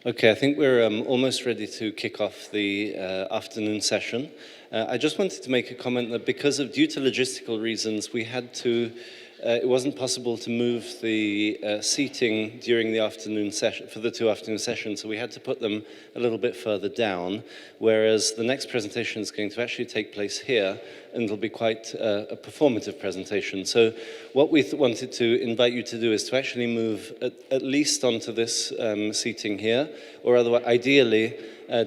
Okay, I think we're almost ready to kick off the afternoon session. I just wanted to make a comment that due to logistical reasons, we had to, it wasn't possible to move the seating during the afternoon session, for the 2 afternoon sessions, so we had to put them a little bit further down, whereas the next presentation is going to actually take place here, and it'll be quite a performative presentation. So what we wanted to invite you to do is to actually move at least onto this seating here, or otherwise, ideally,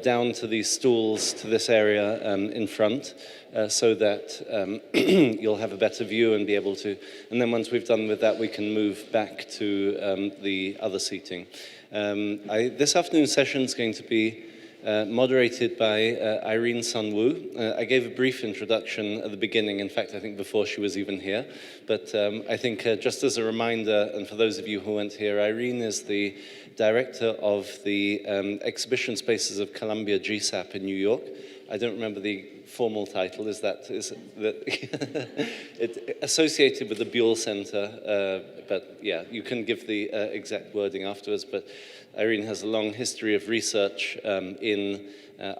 down to these stools to this area in front, so that you'll have a better view and be able to, and then once we've done with that, we can move back to the other seating. This afternoon session is going to be moderated by Irene Sun-Woo. I gave a brief introduction at the beginning, in fact, I think before she was even here, but I think just as a reminder, and for those of you who weren't here, Irene is the director of the exhibition spaces of Columbia GSAP in New York. I don't remember the formal title, is that it associated with the Buell Center, but yeah, you can give the exact wording afterwards, but Irene has a long history of research in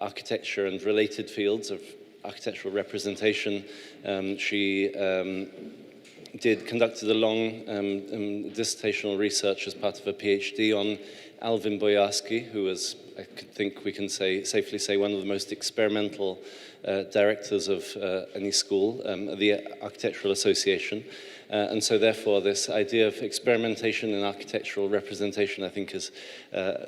architecture and related fields of architectural representation. She conducted a long dissertational research as part of a PhD on Alvin Boyarsky, who was, I think we can safely say, one of the most experimental directors of any school, the Architectural Association. And so therefore this idea of experimentation in architectural representation, I think, is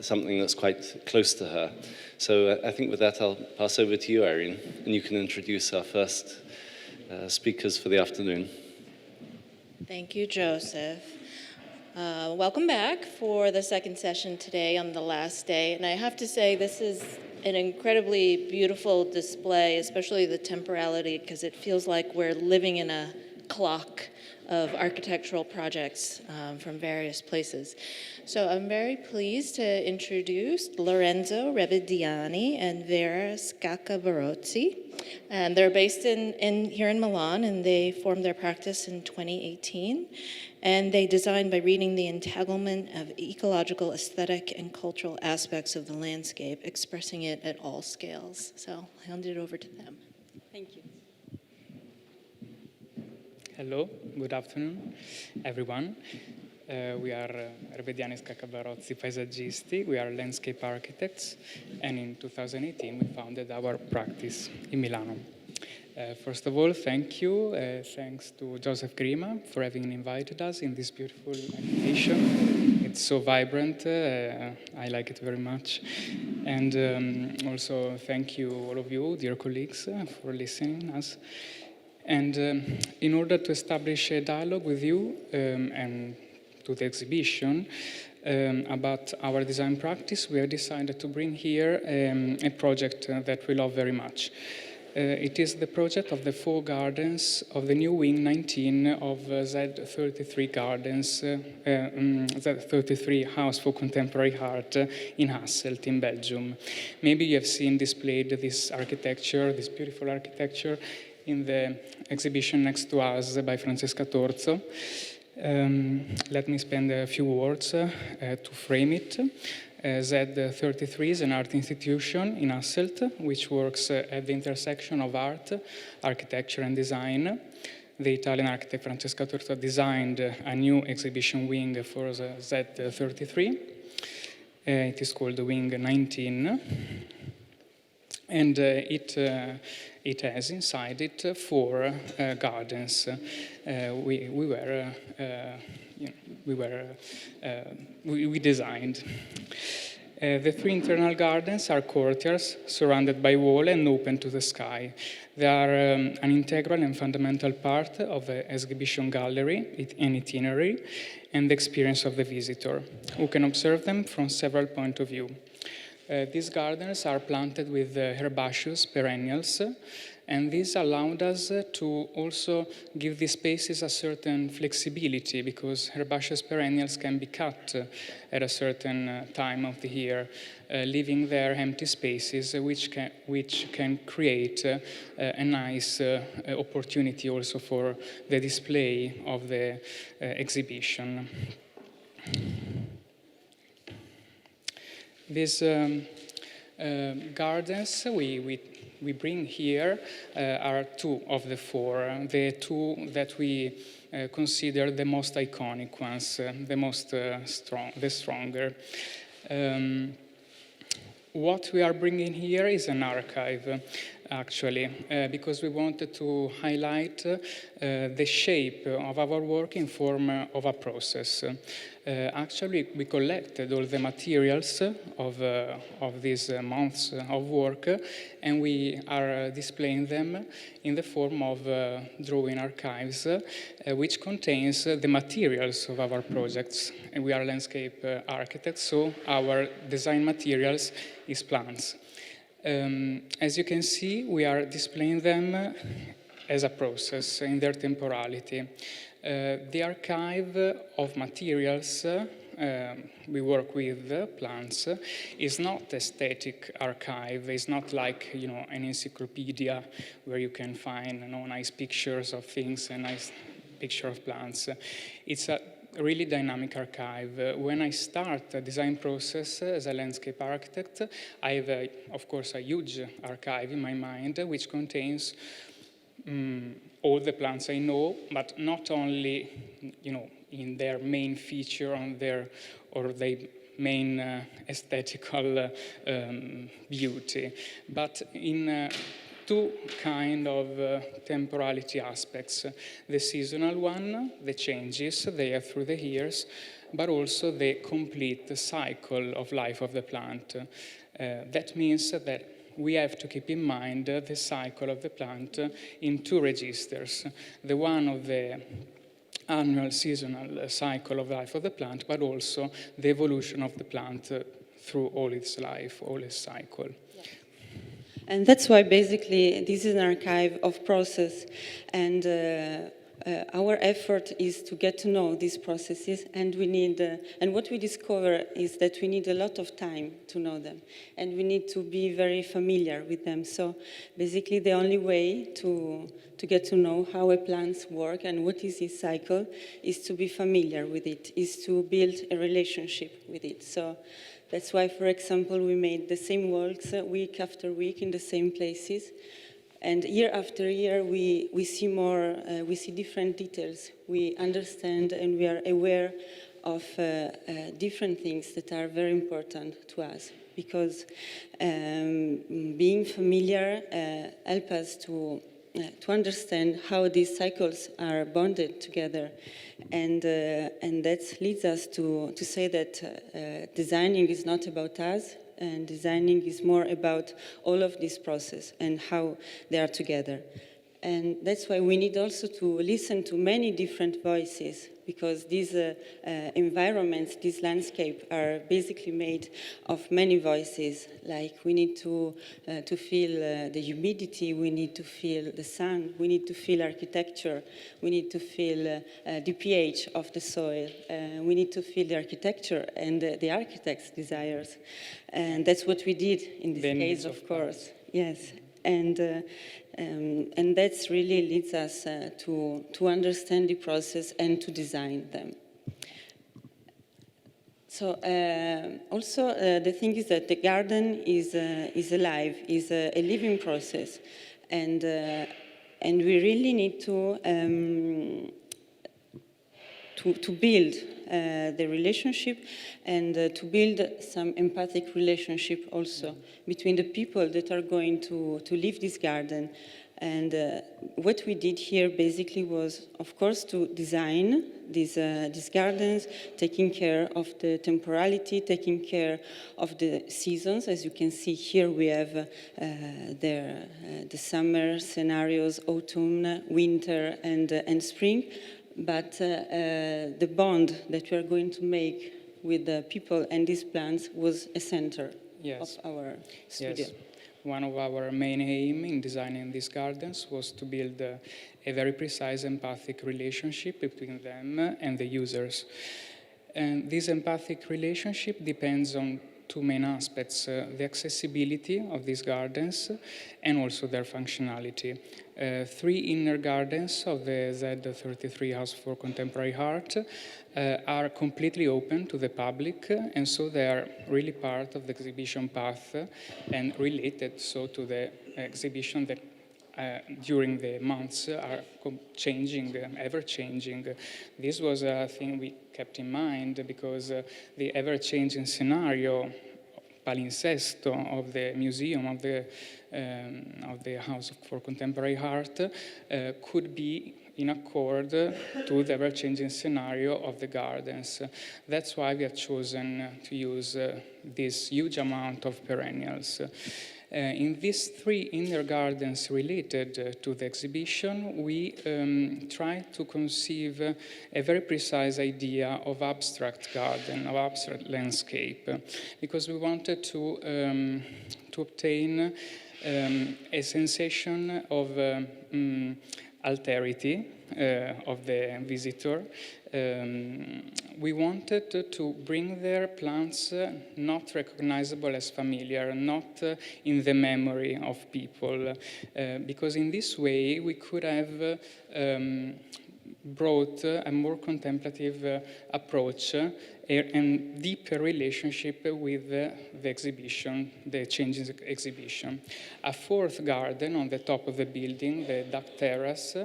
something that's quite close to her. So I think with that I'll pass over to you, Irene, and you can introduce our first speakers for the afternoon. Thank you, Joseph. Welcome back for the second session today on the last day. And I have to say, this is an incredibly beautiful display, especially the temporality, because it feels like we're living in a clock of architectural projects from various places. So I'm very pleased to introduce Lorenzo Rebediani and Vera Scaccabarozzi. And they're based here in Milan, and they formed their practice in 2018. And they designed by reading the entanglement of ecological, aesthetic, and cultural aspects of the landscape, expressing it at all scales. So I'll hand it over to them. Thank you. Hello, good afternoon, everyone. We are Rebediani Scaccabarozzi Paesaggisti. We are landscape architects, and in 2018 we founded our practice in Milano. First of all, thank you. Thanks to Joseph Grima for having invited us in this beautiful exhibition. It's so vibrant. I like it very much. And also thank you, all of you, dear colleagues, for listening to us. And in order to establish a dialogue with you and to the exhibition about our design practice, we have decided to bring here a project that we love very much. It is the project of the 4 gardens of the new Wing 19 of Z33 Gardens, Z33 House for Contemporary Art in Hasselt in Belgium. Maybe you have seen displayed this architecture, this beautiful architecture, in the exhibition next to us by Francesca Torzo. Let me spend a few words to frame it. Z33 is an art institution in Hasselt, which works at the intersection of art, architecture, and design. The Italian architect Francesca Torzo designed a new exhibition wing for Z33. It is called the Wing 19. And it has inside it 4 gardens. We designed. The 3 internal gardens are courtyards surrounded by wall and open to the sky. They are an integral and fundamental part of the exhibition gallery, an itinerary, and the experience of the visitor, who can observe them from several points of view. These gardens are planted with herbaceous perennials, and this allowed us to also give these spaces a certain flexibility, because herbaceous perennials can be cut at a certain time of the year, leaving there empty spaces which can create a nice opportunity also for the display of the exhibition. These gardens we bring here are two of the four, the two that we consider the most iconic ones, the stronger. What we are bringing here is an archive, actually, because we wanted to highlight the shape of our work in form of a process. Actually, we collected all the materials of these months of work, and we are displaying them in the form of drawing archives, which contains the materials of our projects. And we are landscape architects, so our design materials is plants. As you can see, we are displaying them as a process in their temporality. The archive of materials we work with, plants, is not a static archive. It's not like, an encyclopedia where you can find, nice pictures of things and nice picture of plants. It's a really dynamic archive. When I start a design process as a landscape architect, I have, of course, a huge archive in my mind, which contains all the plants I know, but not only, in their main feature or their main aesthetical beauty, but in two kind of temporality aspects. The seasonal one, the changes they have through the years, but also the complete cycle of life of the plant. That means that we have to keep in mind the cycle of the plant in two registers. The one of the annual seasonal cycle of life of the plant, but also the evolution of the plant through all its life, all its cycle. And that's why basically this is an archive of process, and our effort is to get to know these processes, and we need, and what we discover is that we need a lot of time to know them, and we need to be very familiar with them. So basically the only way to get to know how a plant works and what is its cycle is to be familiar with it, is to build a relationship with it. So that's why, for example, we made the same walks week after week in the same places. And year after year, we see more, we see different details. We understand and we are aware of different things that are very important to us. Because being familiar helps us to understand how these cycles are bonded together. And that leads us to say that designing is not about us, and designing is more about all of this process and how they are together. And that's why we need also to listen to many different voices, because these environments, this landscape are basically made of many voices. Like we need to feel the humidity, we need to feel the sun, we need to feel architecture, we need to feel the pH of the soil, we need to feel the architecture and the architect's desires. And that's what we did in this case, of course. Yes. And that really leads us to understand the process and to design them. So also the thing is that the garden is alive, is a living process, and we really need to build the relationship and to build some empathic relationship also between the people that are going to live this garden. And what we did here basically was, of course, to design these gardens, taking care of the temporality, taking care of the seasons. As you can see here, we have the summer scenarios, autumn, winter, and spring. But the bond that we are going to make with the people and these plants was a center of our studio. Yes. One of our main aim in designing these gardens was to build a very precise empathic relationship between them and the users. And this empathic relationship depends on two main aspects, the accessibility of these gardens and also their functionality. Three inner gardens of the Z33 House for Contemporary Art are completely open to the public, and so they are really part of the exhibition path and related so to the exhibition that during the months are changing, ever-changing. This was a thing we kept in mind because the ever-changing scenario, palinsesto of the museum, of the House for Contemporary Art, could be in accord to the ever-changing scenario of the gardens. That's why we have chosen to use this huge amount of perennials. In these three inner gardens related to the exhibition, we tried to conceive a very precise idea of abstract garden, of abstract landscape, because we wanted to obtain a sensation of alterity of the visitor. We wanted to bring there plants not recognizable as familiar, not in the memory of people, because in this way we could have brought a more contemplative approach and deeper relationship with the exhibition, the changing exhibition. A fourth garden on the top of the building, the duck terrace,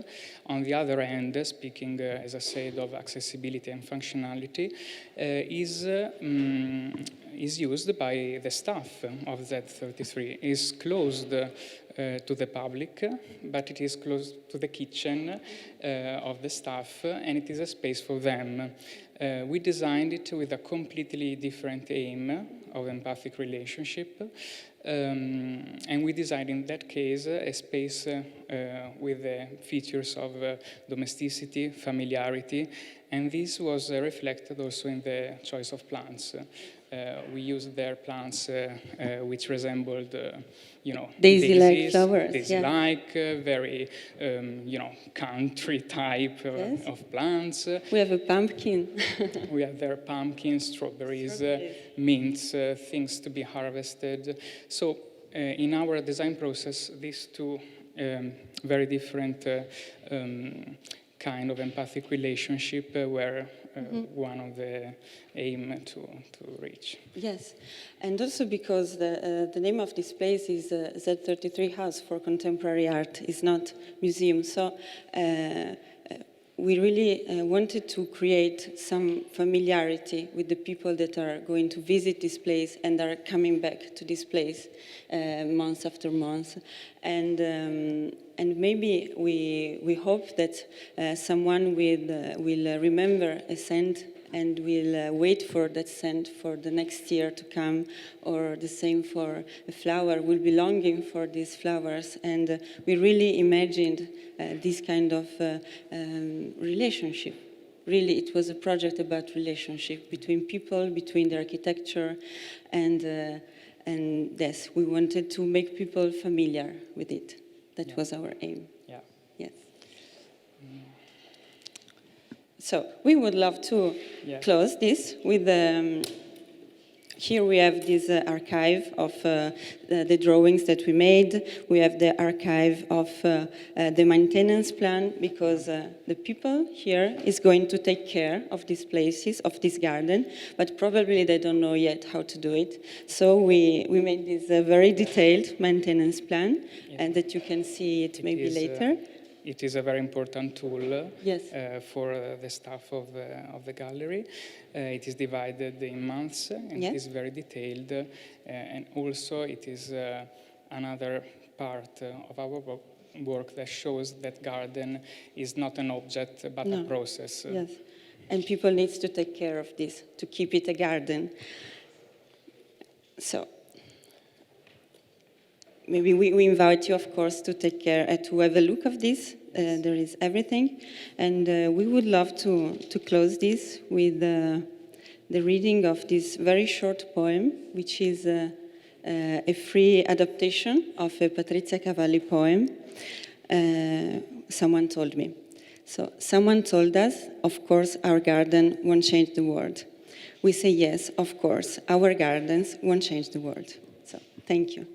on the other end, speaking, as I said, of accessibility and functionality, is used by the staff of Z33. Is closed to the public, but it is close to the kitchen of the staff, and it is a space for them. We designed it with a completely different aim of empathic relationship, and we designed in that case a space with the features of domesticity, familiarity, and this was reflected also in the choice of plants. We used their plants which resembled, daisy-like flowers, daisy-like, very, country type of plants. We have a pumpkin. We have their pumpkins, strawberries, mints, things to be harvested. So in our design process, these two very different kind of empathic relationship were one of the aim to reach. Yes, and also because the name of this place is Z33 House for Contemporary Art, is not museum. So we really wanted to create some familiarity with the people that are going to visit this place and are coming back to this place month after month. And maybe we hope that someone will remember a scent and will wait for that scent for the next year to come, or the same for a flower, will be longing for these flowers. And we really imagined this kind of relationship. Really, it was a project about relationship between people, between the architecture, and yes, we wanted to make people familiar with it. That was our aim. Yeah. Yes. So we would love to close this with here we have this archive of the drawings that we made. We have the archive of the maintenance plan, because the people here is going to take care of these places, of this garden, but probably they don't know yet how to do it. So we made this very detailed maintenance plan, and that you can see it maybe later. It is a very important tool yes. For the staff of the gallery. It is divided in months, and it is very detailed. And also it is another part of our work that shows that garden is not an object, but a process. Yes, and people need to take care of this, to keep it a garden. So maybe we invite you, of course, to take care, to have a look of this. There is everything. And we would love to close this with the reading of this very short poem, which is a free adaptation of a Patrizia Cavalli poem, Someone Told Me. So, someone told us, of course, our garden won't change the world. we say yes, of course, our gardens won't change the world. So, thank you.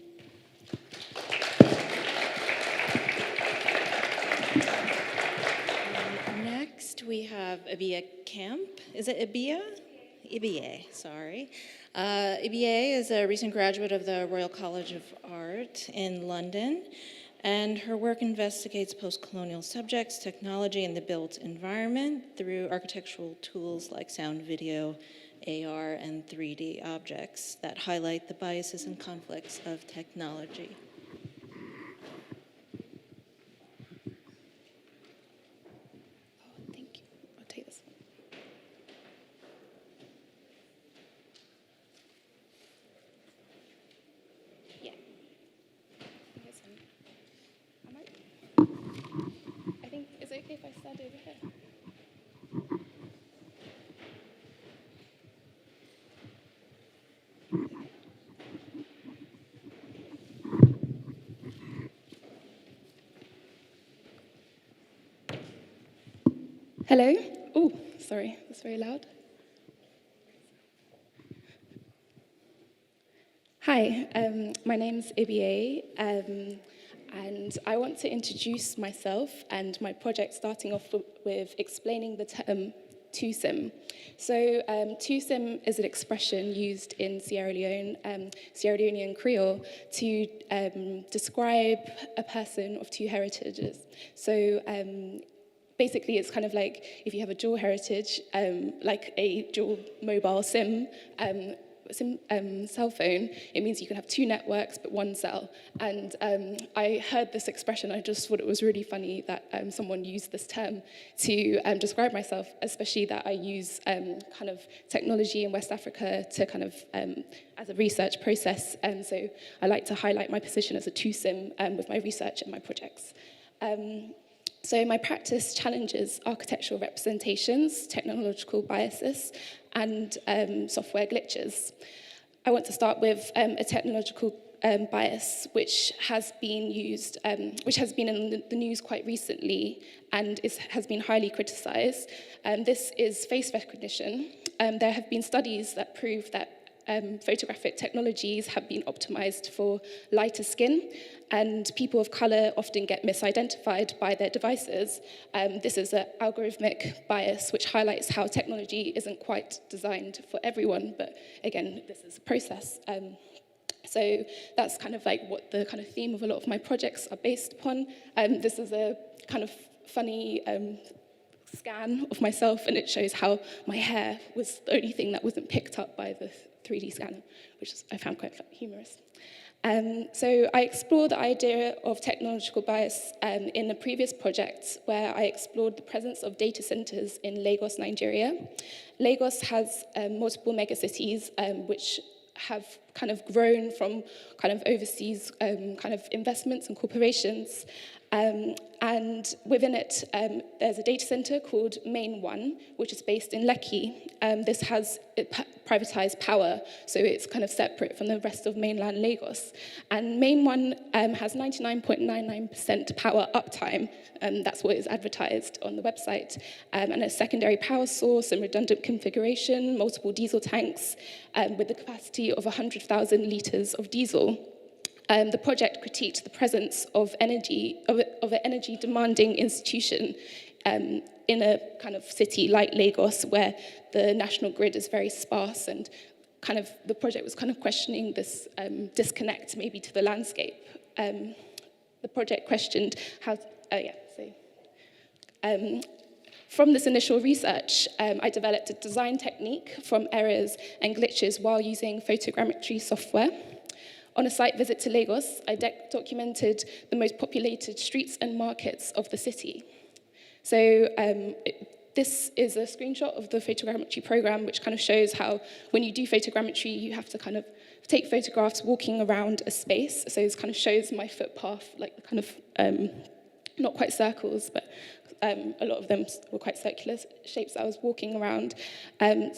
Next, we have Ibiye Camp. Is it Ibiye? Ibiye, sorry. Ibiye is a recent graduate of the Royal College of Art in London, and her work investigates post-colonial subjects, technology, and the built environment through architectural tools like sound, video, AR, and 3D objects that highlight the biases and conflicts of technology. Thank you. I'll take this one. Yeah. I think, is it okay if I stand over here? Hello? Oh, sorry, that's very loud. Hi, my name's Ibiye, and I want to introduce myself and my project, starting off with explaining the term TUSIM. So TUSIM is an expression used in Sierra Leonean Creole, to describe a person of two heritages. So basically, it's kind of like if you have a dual heritage, like a dual mobile SIM cell phone, it means you can have two networks but one cell. And I heard this expression, I just thought it was really funny that someone used this term to describe myself, especially that I use kind of technology in West Africa to kind of as a research process. So I like to highlight my position as a TUSIM with my research and my projects. So my practice challenges architectural representations, technological biases, and software glitches. I want to start with a technological bias, which has been used, which has been in the news quite recently and has been highly criticized. This is face recognition. There have been studies that prove that photographic technologies have been optimized for lighter skin, and people of color often get misidentified by their devices. This is an algorithmic bias which highlights how technology isn't quite designed for everyone, but again, this is a process. So that's kind of like what the kind of theme of a lot of my projects are based upon. This is a kind of funny scan of myself, and it shows how my hair was the only thing that wasn't picked up by the 3D scanner, which I found quite humorous. So I explored the idea of technological bias in a previous project where I explored the presence of data centers in Lagos, Nigeria. Lagos has multiple megacities which have kind of grown from kind of overseas kind of investments and corporations. And within it, there's a data center called Main One, which is based in Lekki. This has privatized power, so it's kind of separate from the rest of mainland Lagos. And Main One has 99.99% power uptime, that's what is advertised on the website, and a secondary power source and redundant configuration, multiple diesel tanks, with the capacity of 100,000 litres of diesel. The project critiqued the presence of an energy-demanding institution in a kind of city like Lagos, where the national grid is very sparse, and kind of the project was kind of questioning this disconnect maybe to the landscape. The project questioned how. From this initial research, I developed a design technique from errors and glitches while using photogrammetry software. On a site visit to Lagos, I documented the most populated streets and markets of the city. So this is a screenshot of the photogrammetry program, which kind of shows how when you do photogrammetry, you have to kind of take photographs walking around a space. So this kind of shows my footpath, like kind of, not quite circles, but a lot of them were quite circular shapes I was walking around,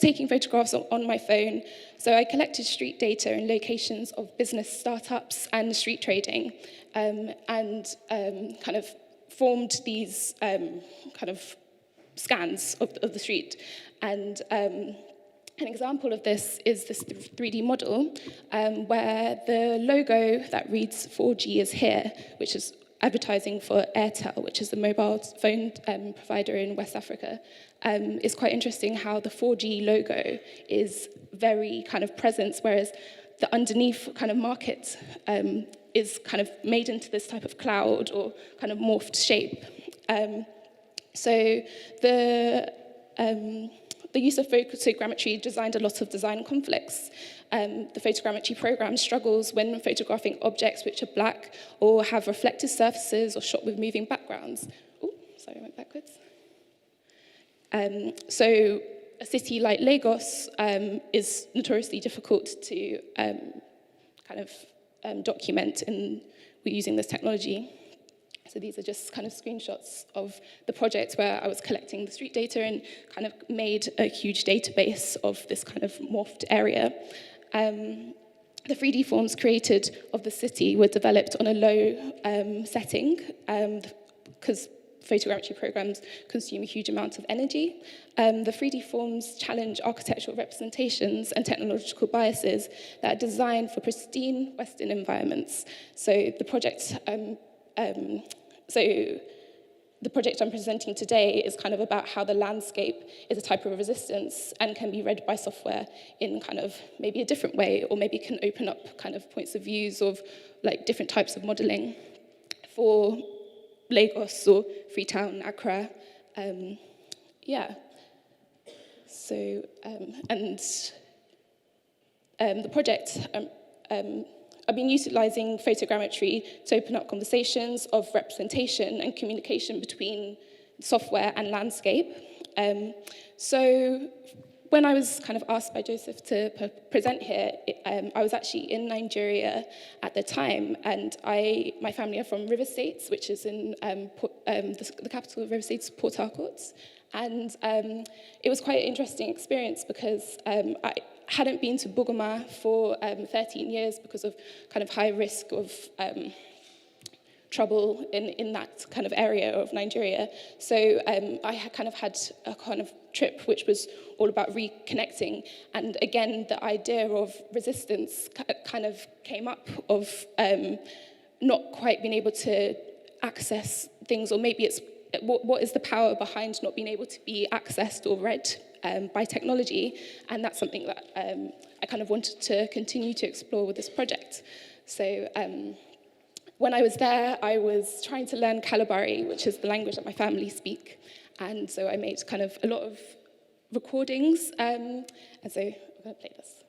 taking photographs on my phone. So I collected street data and locations of business startups and street trading, and kind of formed these kind of scans of the street. And An example of this is this 3D model, where the logo that reads 4G is here, which is advertising for Airtel, which is the mobile phone provider in West Africa. It's quite interesting how the 4G logo is very kind of present, whereas the underneath kind of market is kind of made into this type of cloud or kind of morphed shape. So the use of photogrammetry designed a lot of design conflicts. The photogrammetry program struggles when photographing objects which are black or have reflective surfaces or shot with moving backgrounds. Oh, sorry, I went backwards. So a city like Lagos is notoriously difficult to document using this technology. So these are just kind of screenshots of the project where I was collecting the street data and kind of made a huge database of this kind of morphed area. The 3D forms created of the city were developed on a low setting because photogrammetry programs consume a huge amount of energy. The 3D forms challenge architectural representations and technological biases that are designed for pristine Western environments. So the project I'm presenting today is kind of about how the landscape is a type of resistance and can be read by software in kind of maybe a different way, or maybe can open up kind of points of views of like different types of modeling for Lagos or Freetown, Accra. So, the project, I've been utilising photogrammetry to open up conversations of representation and communication between software and landscape. So when I was kind of asked by Joseph to present here, I was actually in Nigeria at the time, and my family are from River States, which is in the capital of River States, Port Harcourt. And it was quite an interesting experience because I hadn't been to Bugoma for 13 years because of kind of high risk of trouble in that kind of area of Nigeria. So I had kind of had a kind of trip which was all about reconnecting. And again, the idea of resistance kind of came up of not quite being able to access things, or maybe it's what is the power behind not being able to be accessed or read by technology. And that's something that I kind of wanted to continue to explore with this project. So when I was there, I was trying to learn Kalabari, which is the language that my family speak. And so I made kind of a lot of recordings. And so I'm going to play this.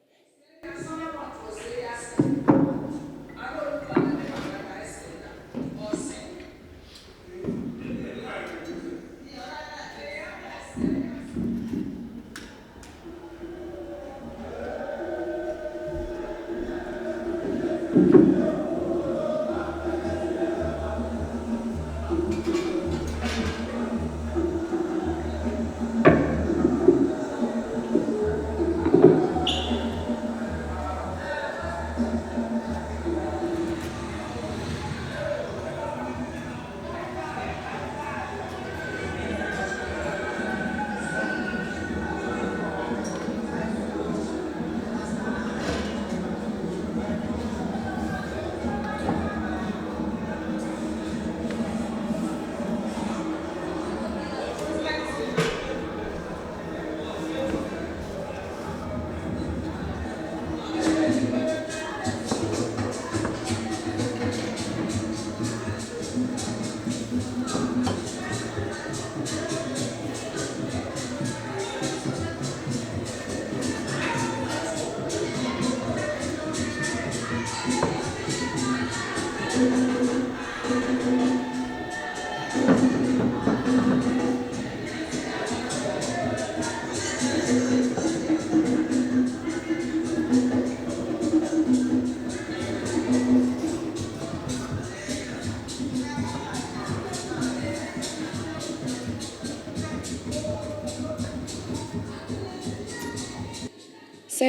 So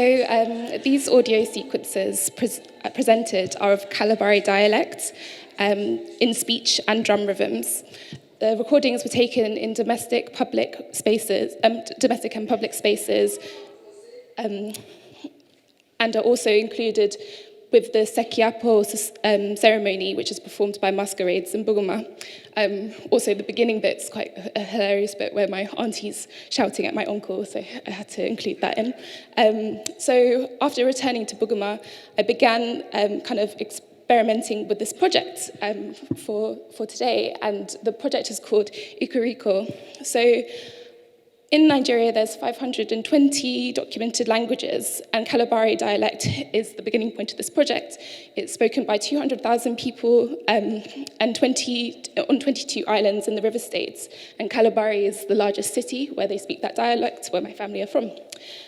these audio sequences presented are of Kalabari dialect in speech and drum rhythms. The recordings were taken in domestic and public spaces and are also included with the Sekiapo ceremony, which is performed by masquerades in Buguma. Also, the beginning bit's quite a hilarious bit where my auntie's shouting at my uncle, so I had to include that in. So after returning to Buguma, I began kind of experimenting with this project for today, and the project is called Ikuriko. So in Nigeria, there's 520 documented languages, and Kalabari dialect is the beginning point of this project. It's spoken by 200,000 people and on 22 islands in the river states. And Kalabari is the largest city where they speak that dialect, where my family are from.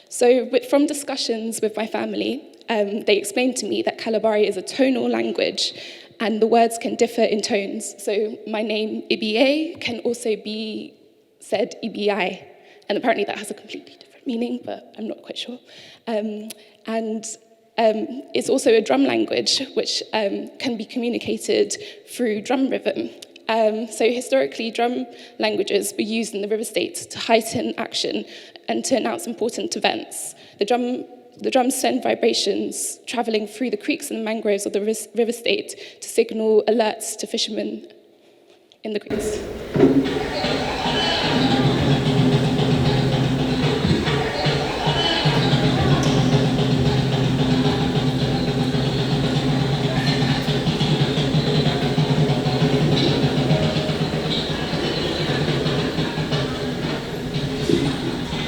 So from discussions with my family, they explained to me that Kalabari is a tonal language, and the words can differ in tones. So my name, Ibiye, can also be said Ibiye. And apparently that has a completely different meaning, but I'm not quite sure. It's also a drum language, which can be communicated through drum rhythm. So historically, drum languages were used in the river states to heighten action and to announce important events. The drums send vibrations traveling through the creeks and the mangroves of the river state to signal alerts to fishermen in the creeks.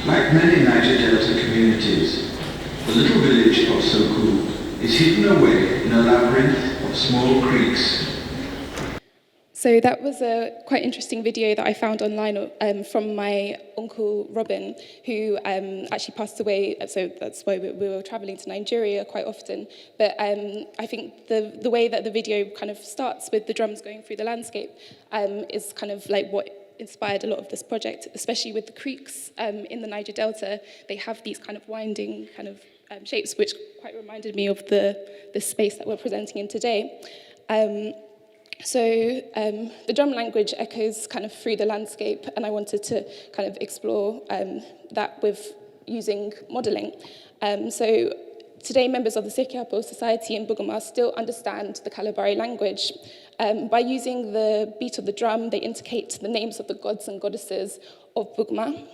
Like many Niger Delta communities, the little village of Soku is hidden away in a labyrinth of small creeks. So that was a quite interesting video that I found online from my uncle Robin, who actually passed away. So that's why we were traveling to Nigeria quite often. But I think the way that the video kind of starts with the drums going through the landscape is kind of like what inspired a lot of this project, especially with the creeks in the Niger Delta. They have these kind of winding kind of shapes, which quite reminded me of the space that we're presenting in today. So the drum language echoes kind of through the landscape, and I wanted to kind of explore that with using modelling. So today, members of the Sekiapo Society in Buguma still understand the Kalabari language. By using the beat of the drum, they indicate the names of the gods and goddesses of Buguma.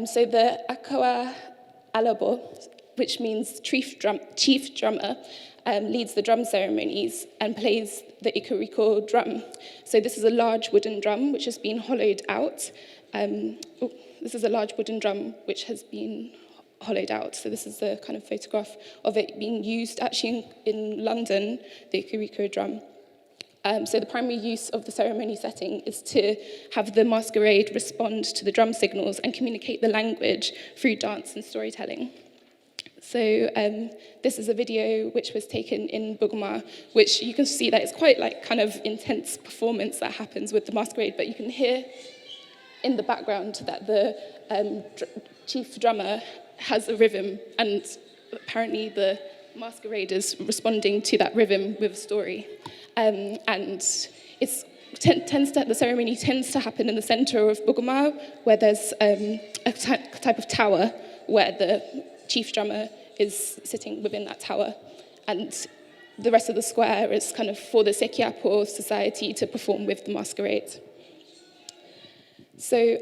So the Akawa Alabo, which means chief drummer, leads the drum ceremonies and plays the Ikuriko drum. So this is a large wooden drum which has been hollowed out. This is a large wooden drum which has been hollowed out. So this is a kind of photograph of it being used actually in London, the Ikuriko drum. So the primary use of the ceremony setting is to have the masquerade respond to the drum signals and communicate the language through dance and storytelling. So this is a video which was taken in Buguma, which you can see that it's quite like kind of intense performance that happens with the masquerade, but you can hear in the background that the chief drummer has a rhythm, and apparently the masquerade is responding to that rhythm with a story. And the ceremony tends to happen in the center of Buguma, where there's a type of tower where the chief drummer is sitting within that tower. And the rest of the square is kind of for the Sekiapo Society to perform with the masquerade. So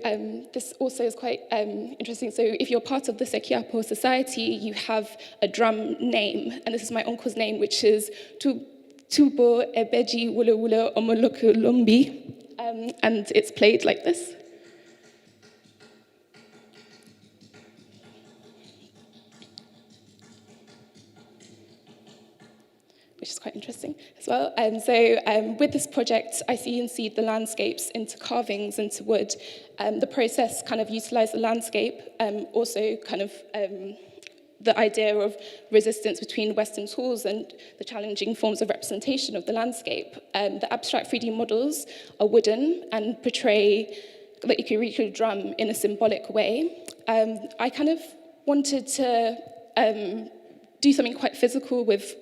this also is quite interesting. So if you're part of the Sekiapo Society, you have a drum name, and this is my uncle's name, which is Tubo Ebeji Wula Wula Omoloku Lumbi, and it's played like this. Which is quite interesting as well. So with this project, I see and seed the landscapes into carvings, into wood. The process kind of utilized the landscape, also kind of the idea of resistance between Western tools and the challenging forms of representation of the landscape. The abstract 3D models are wooden and portray the Ikuriko drum in a symbolic way. I kind of wanted to do something quite physical with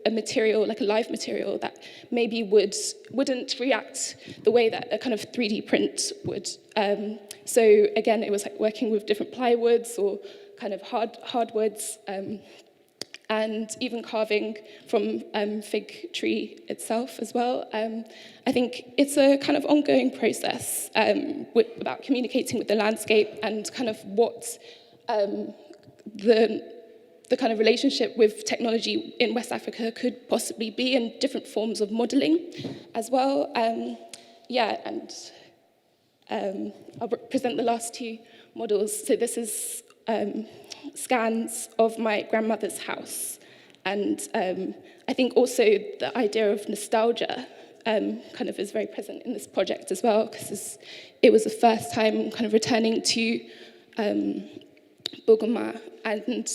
a material, like a live material, that maybe wouldn't react the way that a kind of 3D print would. So again, it was like working with different plywoods or kind of hardwoods, and even carving from fig tree itself as well. I think it's a kind of ongoing process about communicating with the landscape and kind of what the kind of relationship with technology in West Africa could possibly be, and different forms of modelling as well. I'll present the last two models. So this is scans of my grandmother's house. And I think also the idea of nostalgia kind of is very present in this project as well, because it was the first time kind of returning to Bogoma. And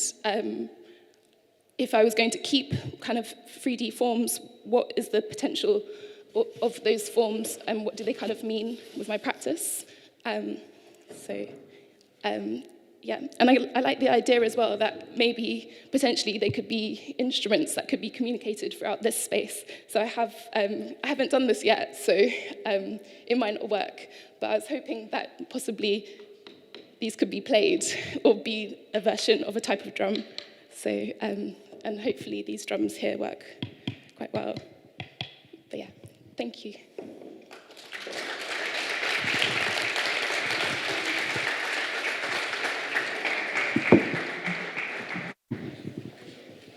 if I was going to keep kind of 3D forms, what is the potential of those forms, and what do they kind of mean with my practice? Yeah, and I like the idea as well that maybe potentially they could be instruments that could be communicated throughout this space. So I haven't done this yet, so it might not work. But I was hoping that possibly these could be played or be a version of a type of drum. So and hopefully these drums here work quite well. But yeah, thank you.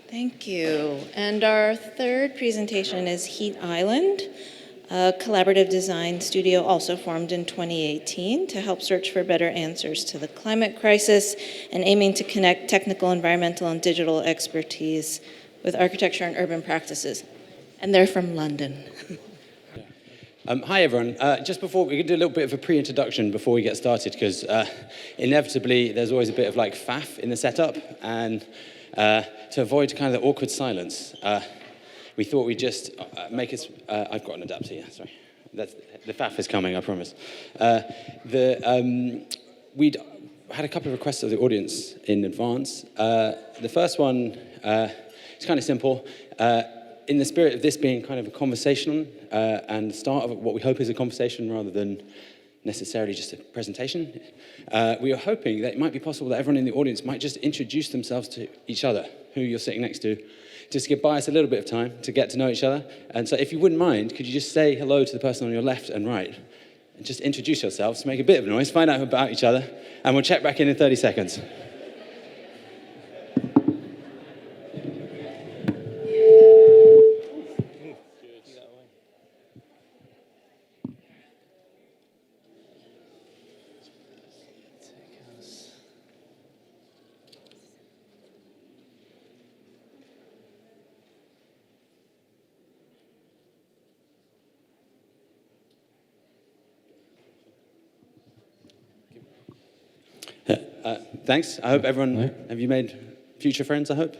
Thank you. And our third presentation is Heat Island, a collaborative design studio also formed in 2018 to help search for better answers to the climate crisis and aiming to connect technical, environmental, and digital expertise with architecture and urban practices. And they're from London. Hi, everyone. Just before, we can do a little bit of a pre-introduction before we get started, because inevitably there's always a bit of like faff in the setup, and to avoid kind of the awkward silence, we thought we'd just make us... I've got an adapter, yeah, sorry. The faff is coming, I promise. We'd had a couple of requests of the audience in advance. The first one is kind of simple. In the spirit of this being kind of a conversation and the start of what we hope is a conversation rather than necessarily just a presentation, we are hoping that it might be possible that everyone in the audience might just introduce themselves to each other, who you're sitting next to, just to buy us a little bit of time to get to know each other. And so if you wouldn't mind, could you just say hello to the person on your left and right, and just introduce yourselves, make a bit of noise, find out about each other, and we'll check back in 30 seconds. Thanks. I hope everyone, have you made future friends, I hope?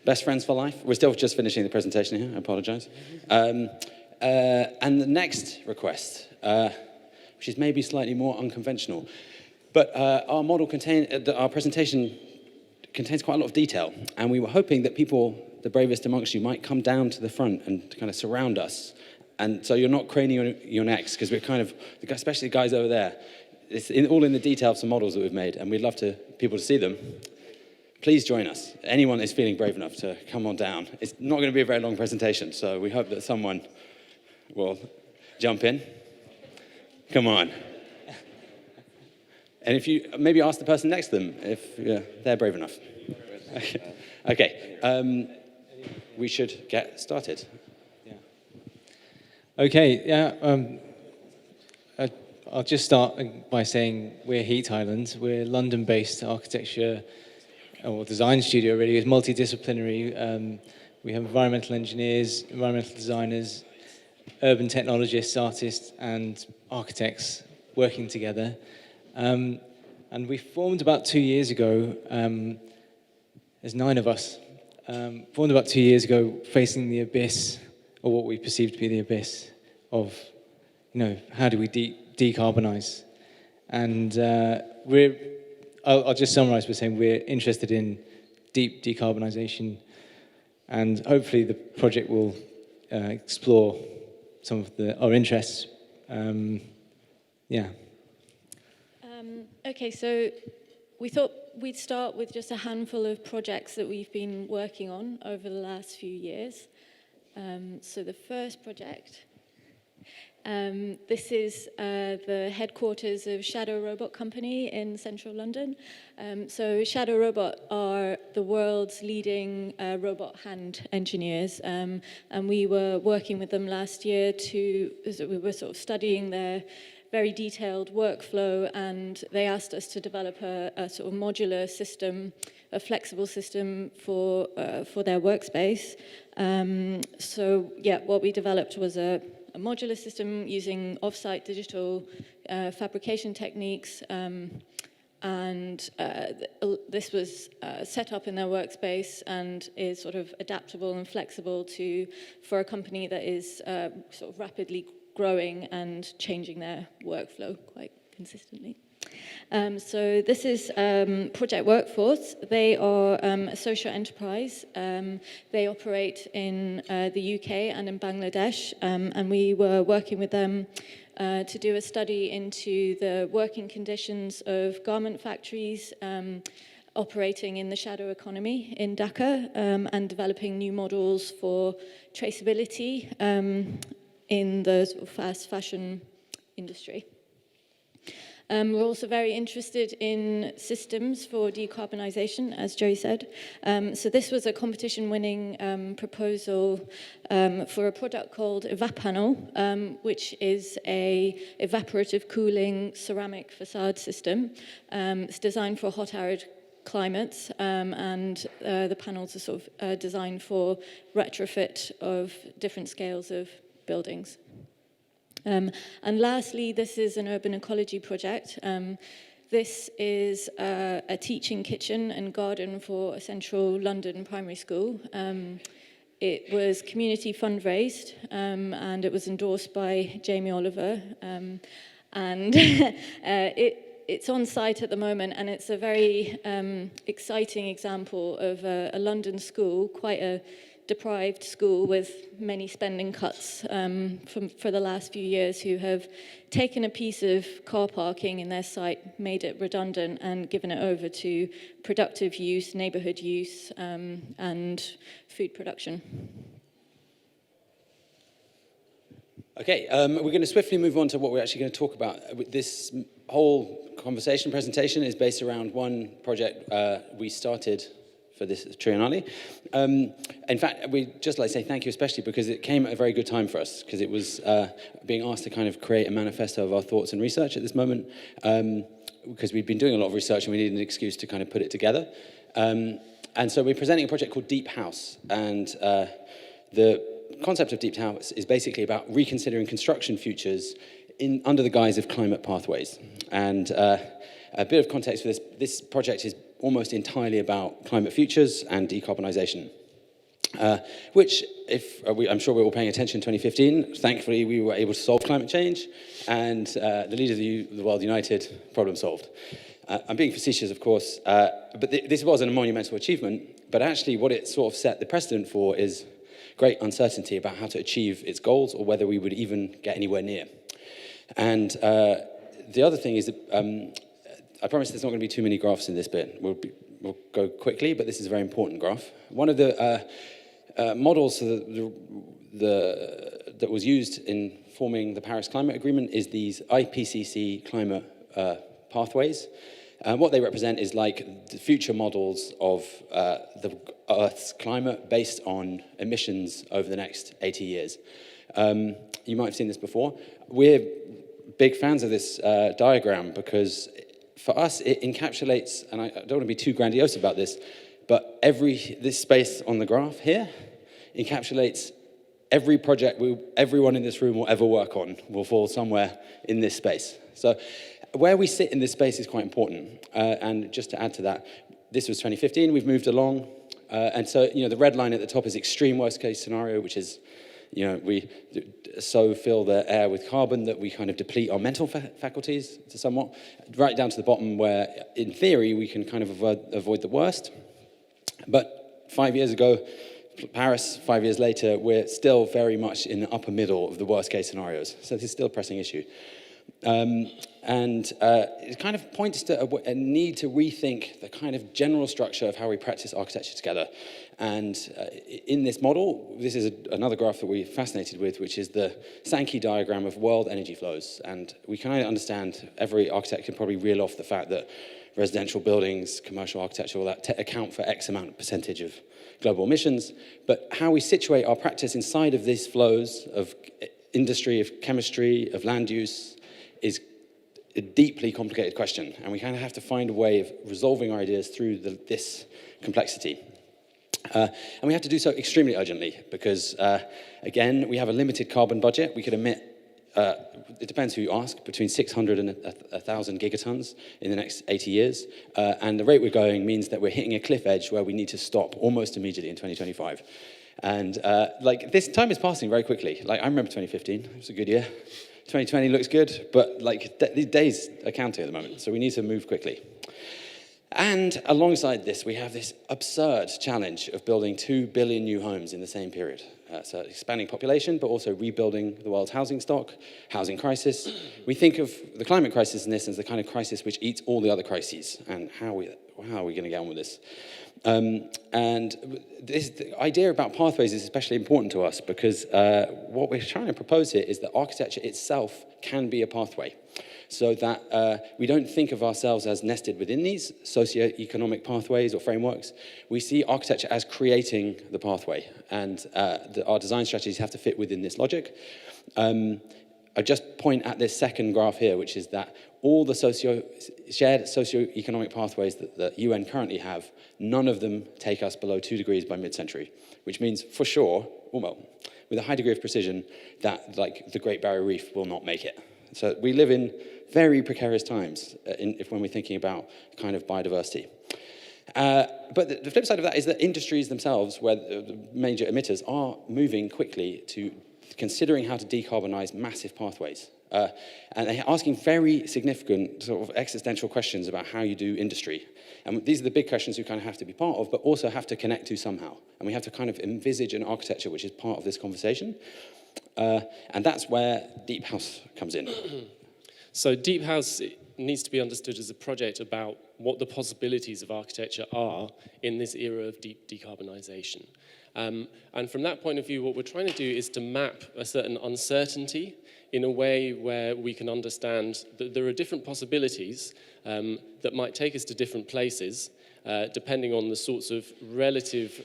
Best friends for life? We're still just finishing the presentation here, I apologize. And the next request, which is maybe slightly more unconventional, but our presentation contains quite a lot of detail, and we were hoping that people, the bravest amongst you, might come down to the front and kind of surround us. And so you're not craning your necks, because we're kind of, especially the guys over there, it's all in the detail of some models that we've made, and we'd love people to see them. Please join us. Anyone is feeling brave enough to come on down. It's not going to be a very long presentation, so we hope that someone will jump in. Come on. And if you maybe ask the person next to them if they're brave enough. Okay. We should get started. Yeah. Okay. Yeah. I'll just start by saying we're Heat Island. We're a London-based architecture or design studio, really. It's multidisciplinary. We have environmental engineers, environmental designers, urban technologists, artists, and architects working together. And we formed about 2 years ago. There's 9 of us. Formed about 2 years ago, facing the abyss, or what we perceive to be the abyss of, how do we decarbonize? And I'll just summarize by saying we're interested in deep decarbonization, and hopefully the project will explore some of our interests. Yeah. Okay, so we thought we'd start with just a handful of projects that we've been working on over the last few years. So the first project, this is the headquarters of Shadow Robot Company in central London. So Shadow Robot are the world's leading robot hand engineers, and we were working with them last year we were sort of studying their very detailed workflow, and they asked us to develop a sort of modular system, a flexible system for their workspace. So yeah, what we developed was a modular system using off-site digital fabrication techniques, and this was set up in their workspace and is sort of adaptable and flexible for a company that is sort of rapidly growing and changing their workflow quite consistently. So this is Project Workforce. They are a social enterprise. They operate in the UK and in Bangladesh, and we were working with them to do a study into the working conditions of garment factories operating in the shadow economy in Dhaka, and developing new models for traceability in the sort of fast fashion industry. We're also very interested in systems for decarbonisation, as Joey said. So this was a competition-winning proposal for a product called EvaPanel, which is a evaporative cooling ceramic facade system. It's designed for hot, arid climates, and the panels are sort of designed for retrofit of different scales of buildings. And lastly, this is an urban ecology project. This is a teaching kitchen and garden for a central London primary school. It was community fundraised, and it was endorsed by Jamie Oliver. And it's on site at the moment, and it's a very exciting example of a London school, quite a deprived school with many spending cuts for the last few years, who have taken a piece of car parking in their site, made it redundant, and given it over to productive use, neighbourhood use, and food production. Okay, we're going to swiftly move on to what we're actually going to talk about. This whole presentation is based around one project we started for this Triennale. In fact, we'd just like to say thank you especially because it came at a very good time for us, because it was being asked to kind of create a manifesto of our thoughts and research at this moment, because we'd been doing a lot of research and we needed an excuse to kind of put it together. And so we're presenting a project called Deep House, and the concept of Deep House is basically about reconsidering construction futures under the guise of climate pathways. And a bit of context for this, this project is almost entirely about climate futures and decarbonisation, which, I'm sure we're all paying attention in 2015, thankfully we were able to solve climate change, and the leaders of the world united, problem solved. I'm being facetious, of course, but this wasn't a monumental achievement, but actually what it sort of set the precedent for is great uncertainty about how to achieve its goals or whether we would even get anywhere near. And the other thing is that I promise there's not going to be too many graphs in this bit. We'll go quickly, but this is a very important graph. One of the models that was used in forming the Paris Climate Agreement is these Ipcc climate pathways. What they represent is like the future models of the Earth's climate based on emissions over the next 80 years. You might have seen this before. We're big fans of this diagram because for us, it encapsulates, and I don't want to be too grandiose about this, but this space on the graph here encapsulates every project everyone in this room will ever work on will fall somewhere in this space. So where we sit in this space is quite important. And just to add to that, this was 2015, we've moved along. And so, the red line at the top is extreme worst case scenario, which is, we so fill the air with carbon that we kind of deplete our mental faculties to somewhat, right down to the bottom where, in theory, we can kind of avoid the worst. But 5 years ago, Paris, 5 years later, we're still very much in the upper middle of the worst case scenarios. So this is still a pressing issue. It kind of points to a need to rethink the kind of general structure of how we practice architecture together. And in this model, this is another graph that we're fascinated with, which is the Sankey diagram of world energy flows. And we kind of understand, every architect can probably reel off the fact that residential buildings, commercial architecture, all that account for X amount of percentage of global emissions. But how we situate our practice inside of these flows of industry, of chemistry, of land use, is a deeply complicated question, and we kind of have to find a way of resolving our ideas through this complexity. And we have to do so extremely urgently because, again, we have a limited carbon budget. We could emit, it depends who you ask, between 600 and 1,000 gigatons in the next 80 years. And the rate we're going means that we're hitting a cliff edge where we need to stop almost immediately in 2025. And this time is passing very quickly. I remember 2015, it was a good year. 2020 looks good, but these days are counting at the moment, so we need to move quickly. And alongside this, we have this absurd challenge of building 2 billion new homes in the same period. So expanding population, but also rebuilding the world's housing stock, housing crisis. We think of the climate crisis in this as the kind of crisis which eats all the other crises, and how are we going to get on with this? And the idea about pathways is especially important to us because what we're trying to propose here is that architecture itself can be a pathway, so that we don't think of ourselves as nested within these socio-economic pathways or frameworks. We see architecture as creating the pathway, and our design strategies have to fit within this logic. I just point at this second graph here, which is that all the shared socio-economic pathways that the UN currently have, none of them take us below 2 degrees by mid-century, which means for sure, well, with a high degree of precision, that the Great Barrier Reef will not make it. So we live in very precarious times when we're thinking about kind of biodiversity. But the flip side of that is that industries themselves, where the major emitters, are moving quickly to considering how to decarbonize massive pathways. And they're asking very significant sort of existential questions about how you do industry. And these are the big questions we kind of have to be part of, but also have to connect to somehow. And we have to kind of envisage an architecture which is part of this conversation. And that's where Deep House comes in. So Deep House needs to be understood as a project about what the possibilities of architecture are in this era of deep decarbonisation. And from that point of view, what we're trying to do is to map a certain uncertainty in a way where we can understand that there are different possibilities that might take us to different places, depending on the sorts of relative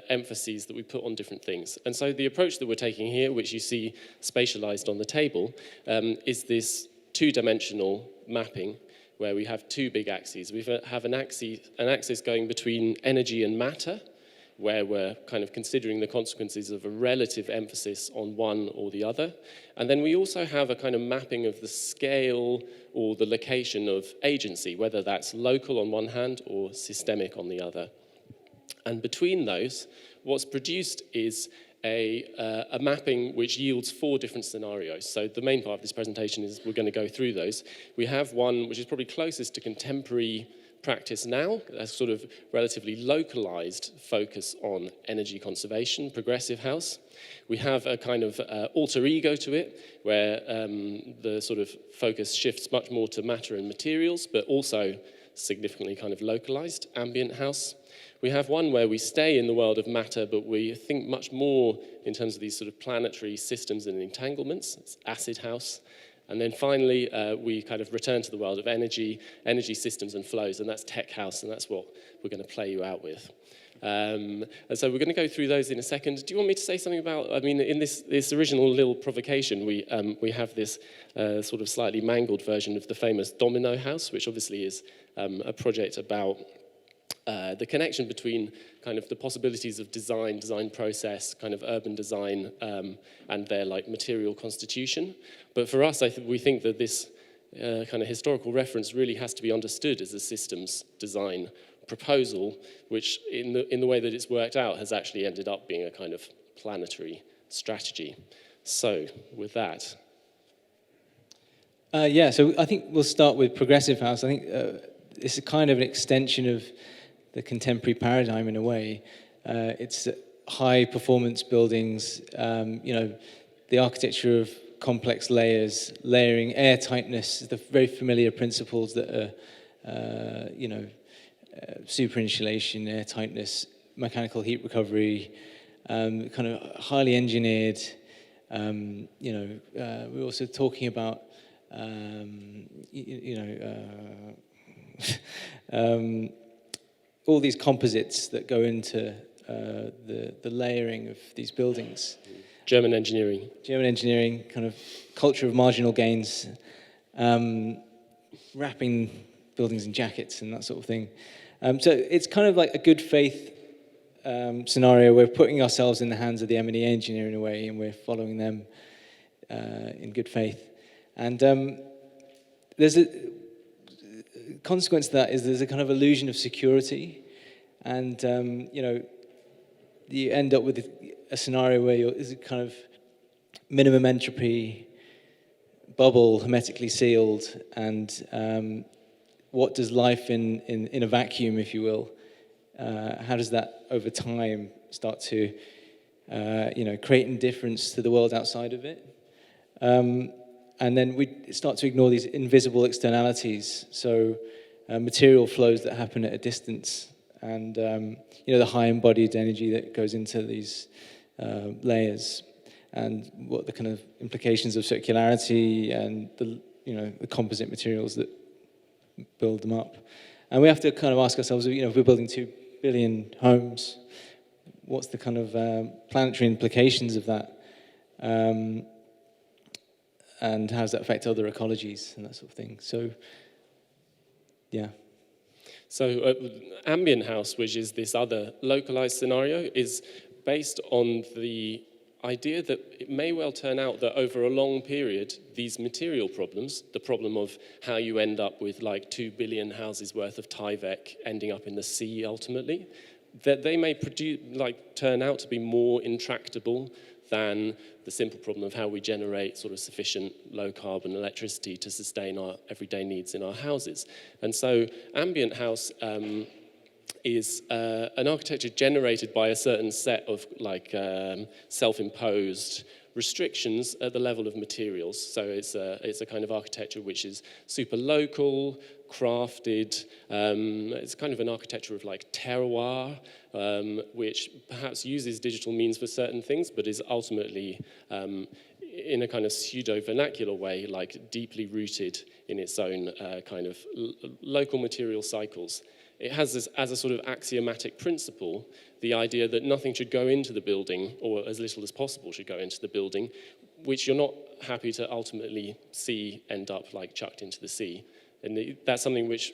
emphases that we put on different things. And so the approach that we're taking here, which you see spatialized on the table, is this two-dimensional mapping where we have two big axes. We have an axis going between energy and matter, where we're kind of considering the consequences of a relative emphasis on one or the other. And then we also have a kind of mapping of the scale or the location of agency, whether that's local on one hand or systemic on the other. And between those, what's produced is a mapping which yields 4 different scenarios. So the main part of this presentation is we're going to go through those. We have one which is probably closest to contemporary practice now, a sort of relatively localized focus on energy conservation, progressive house. We have a kind of alter ego to it, where the sort of focus shifts much more to matter and materials, but also significantly kind of localized, ambient house. We have one where we stay in the world of matter, but we think much more in terms of these sort of planetary systems and entanglements. It's acid house. And then finally, we kind of return to the world of energy systems and flows, and that's tech house, and that's what we're going to play you out with. And so we're going to go through those in a second. Do you want me to say something about, I mean, in this original little provocation, we have this sort of slightly mangled version of the famous Domino House, which obviously is a project about the connection between kind of the possibilities of design process, kind of urban design, and their material constitution. But for us, we think that this kind of historical reference really has to be understood as a systems design proposal, which in the way that it's worked out has actually ended up being a kind of planetary strategy. So with that. So I think we'll start with progressive house. I think it's a kind of an extension of the contemporary paradigm in a way. It's high performance buildings, the architecture of complex layers, layering, air tightness, the very familiar principles that are, super insulation, air tightness, mechanical heat recovery, kind of highly engineered. We're also talking about, all these composites that go into the layering of these buildings. German engineering, kind of culture of marginal gains, wrapping buildings in jackets and that sort of thing. So it's kind of like a good faith scenario. We're putting ourselves in the hands of the M&E engineer in a way, and we're following them in good faith. And there's a consequence to that is there's a kind of illusion of security, and you end up with a scenario where is it kind of minimum entropy bubble, hermetically sealed, and what does life in a vacuum, if you will, how does that over time start to create indifference to the world outside of it? And then we start to ignore these invisible externalities, so material flows that happen at a distance, and the high embodied energy that goes into these layers, and what the kind of implications of circularity and the composite materials that build them up. And we have to kind of ask ourselves, if we're building 2 billion homes, what's the kind of planetary implications of that? And how does that affect other ecologies and that sort of thing? So, yeah. So Ambien House, which is this other localized scenario, is based on the idea that it may well turn out that over a long period, these material problems, the problem of how you end up with like 2 billion houses worth of Tyvek ending up in the sea ultimately, that they may turn out to be more intractable than the simple problem of how we generate sort of sufficient low-carbon electricity to sustain our everyday needs in our houses. And so Ambient House is an architecture generated by a certain set of self-imposed restrictions at the level of materials. So it's a kind of architecture which is super local, crafted. It's kind of an architecture of like terroir, which perhaps uses digital means for certain things, but is ultimately in a kind of pseudo-vernacular way, like deeply rooted in its own kind of local material cycles. It has this, as a sort of axiomatic principle, the idea that nothing should go into the building, or as little as possible should go into the building, which you're not happy to ultimately see end up like chucked into the sea. And that's something which,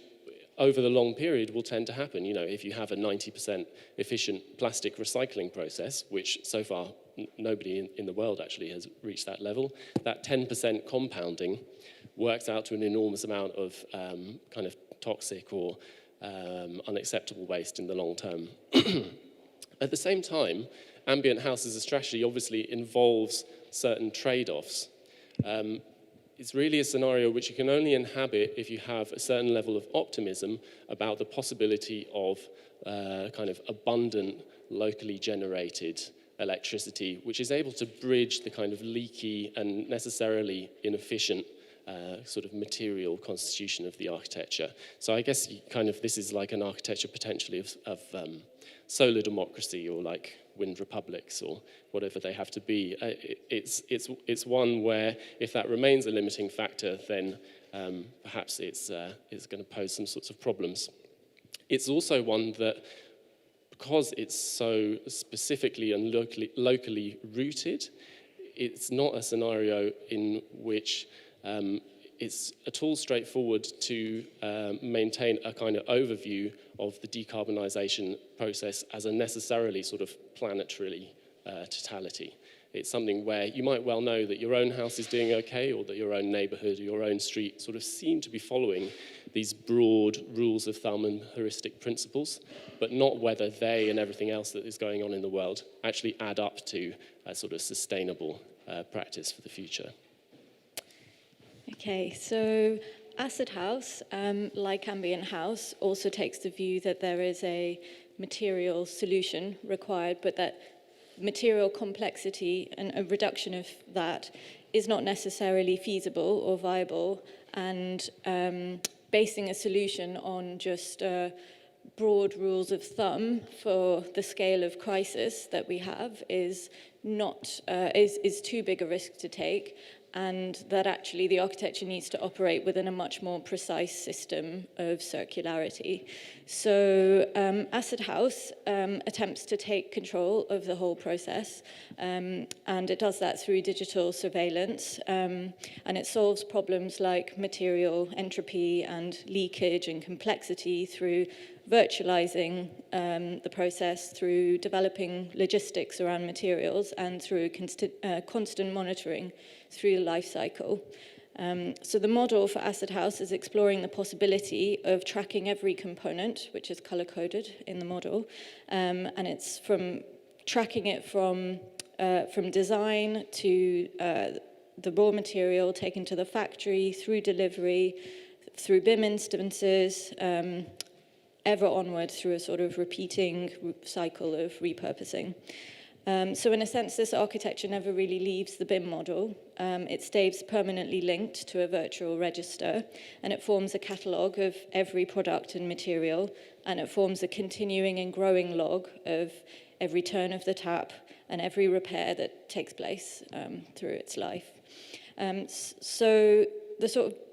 over the long period, will tend to happen. If you have a 90% efficient plastic recycling process, which so far nobody in the world actually has reached that level, that 10% compounding works out to an enormous amount of kind of toxic or unacceptable waste in the long term. At the same time, Ambient House as a strategy obviously involves certain trade-offs. It's really a scenario which you can only inhabit if you have a certain level of optimism about the possibility of kind of abundant, locally generated electricity, which is able to bridge the kind of leaky and necessarily inefficient sort of material constitution of the architecture. So I guess this is like an architecture potentially of solar democracy, or like wind republics, or whatever they have to be. It's one where if that remains a limiting factor, then perhaps it's going to pose some sorts of problems. It's also one that, because it's so specifically and locally rooted, it's not a scenario in which it's at all straightforward to maintain a kind of overview of the decarbonisation process as a necessarily sort of planetary totality. It's something where you might well know that your own house is doing okay, or that your own neighbourhood or your own street sort of seem to be following these broad rules of thumb and heuristic principles, but not whether they and everything else that is going on in the world actually add up to a sort of sustainable practice for the future. Okay, so Acid House, like Ambient House, also takes the view that there is a material solution required, but that material complexity and a reduction of that is not necessarily feasible or viable, and basing a solution on just broad rules of thumb for the scale of crisis that we have is too big a risk to take, and that actually the architecture needs to operate within a much more precise system of circularity. So Acid House attempts to take control of the whole process, and it does that through digital surveillance, and it solves problems like material entropy and leakage and complexity through virtualizing the process, through developing logistics around materials, and through constant monitoring through the life cycle. So the model for Acid House is exploring the possibility of tracking every component, which is color-coded in the model, and it's from tracking it from design to the raw material taken to the factory, through delivery, through BIM instances, ever onward through a sort of repeating cycle of repurposing. So in a sense, this architecture never really leaves the BIM model. It stays permanently linked to a virtual register, and it forms a catalogue of every product and material, and it forms a continuing and growing log of every turn of the tap and every repair that takes place through its life. So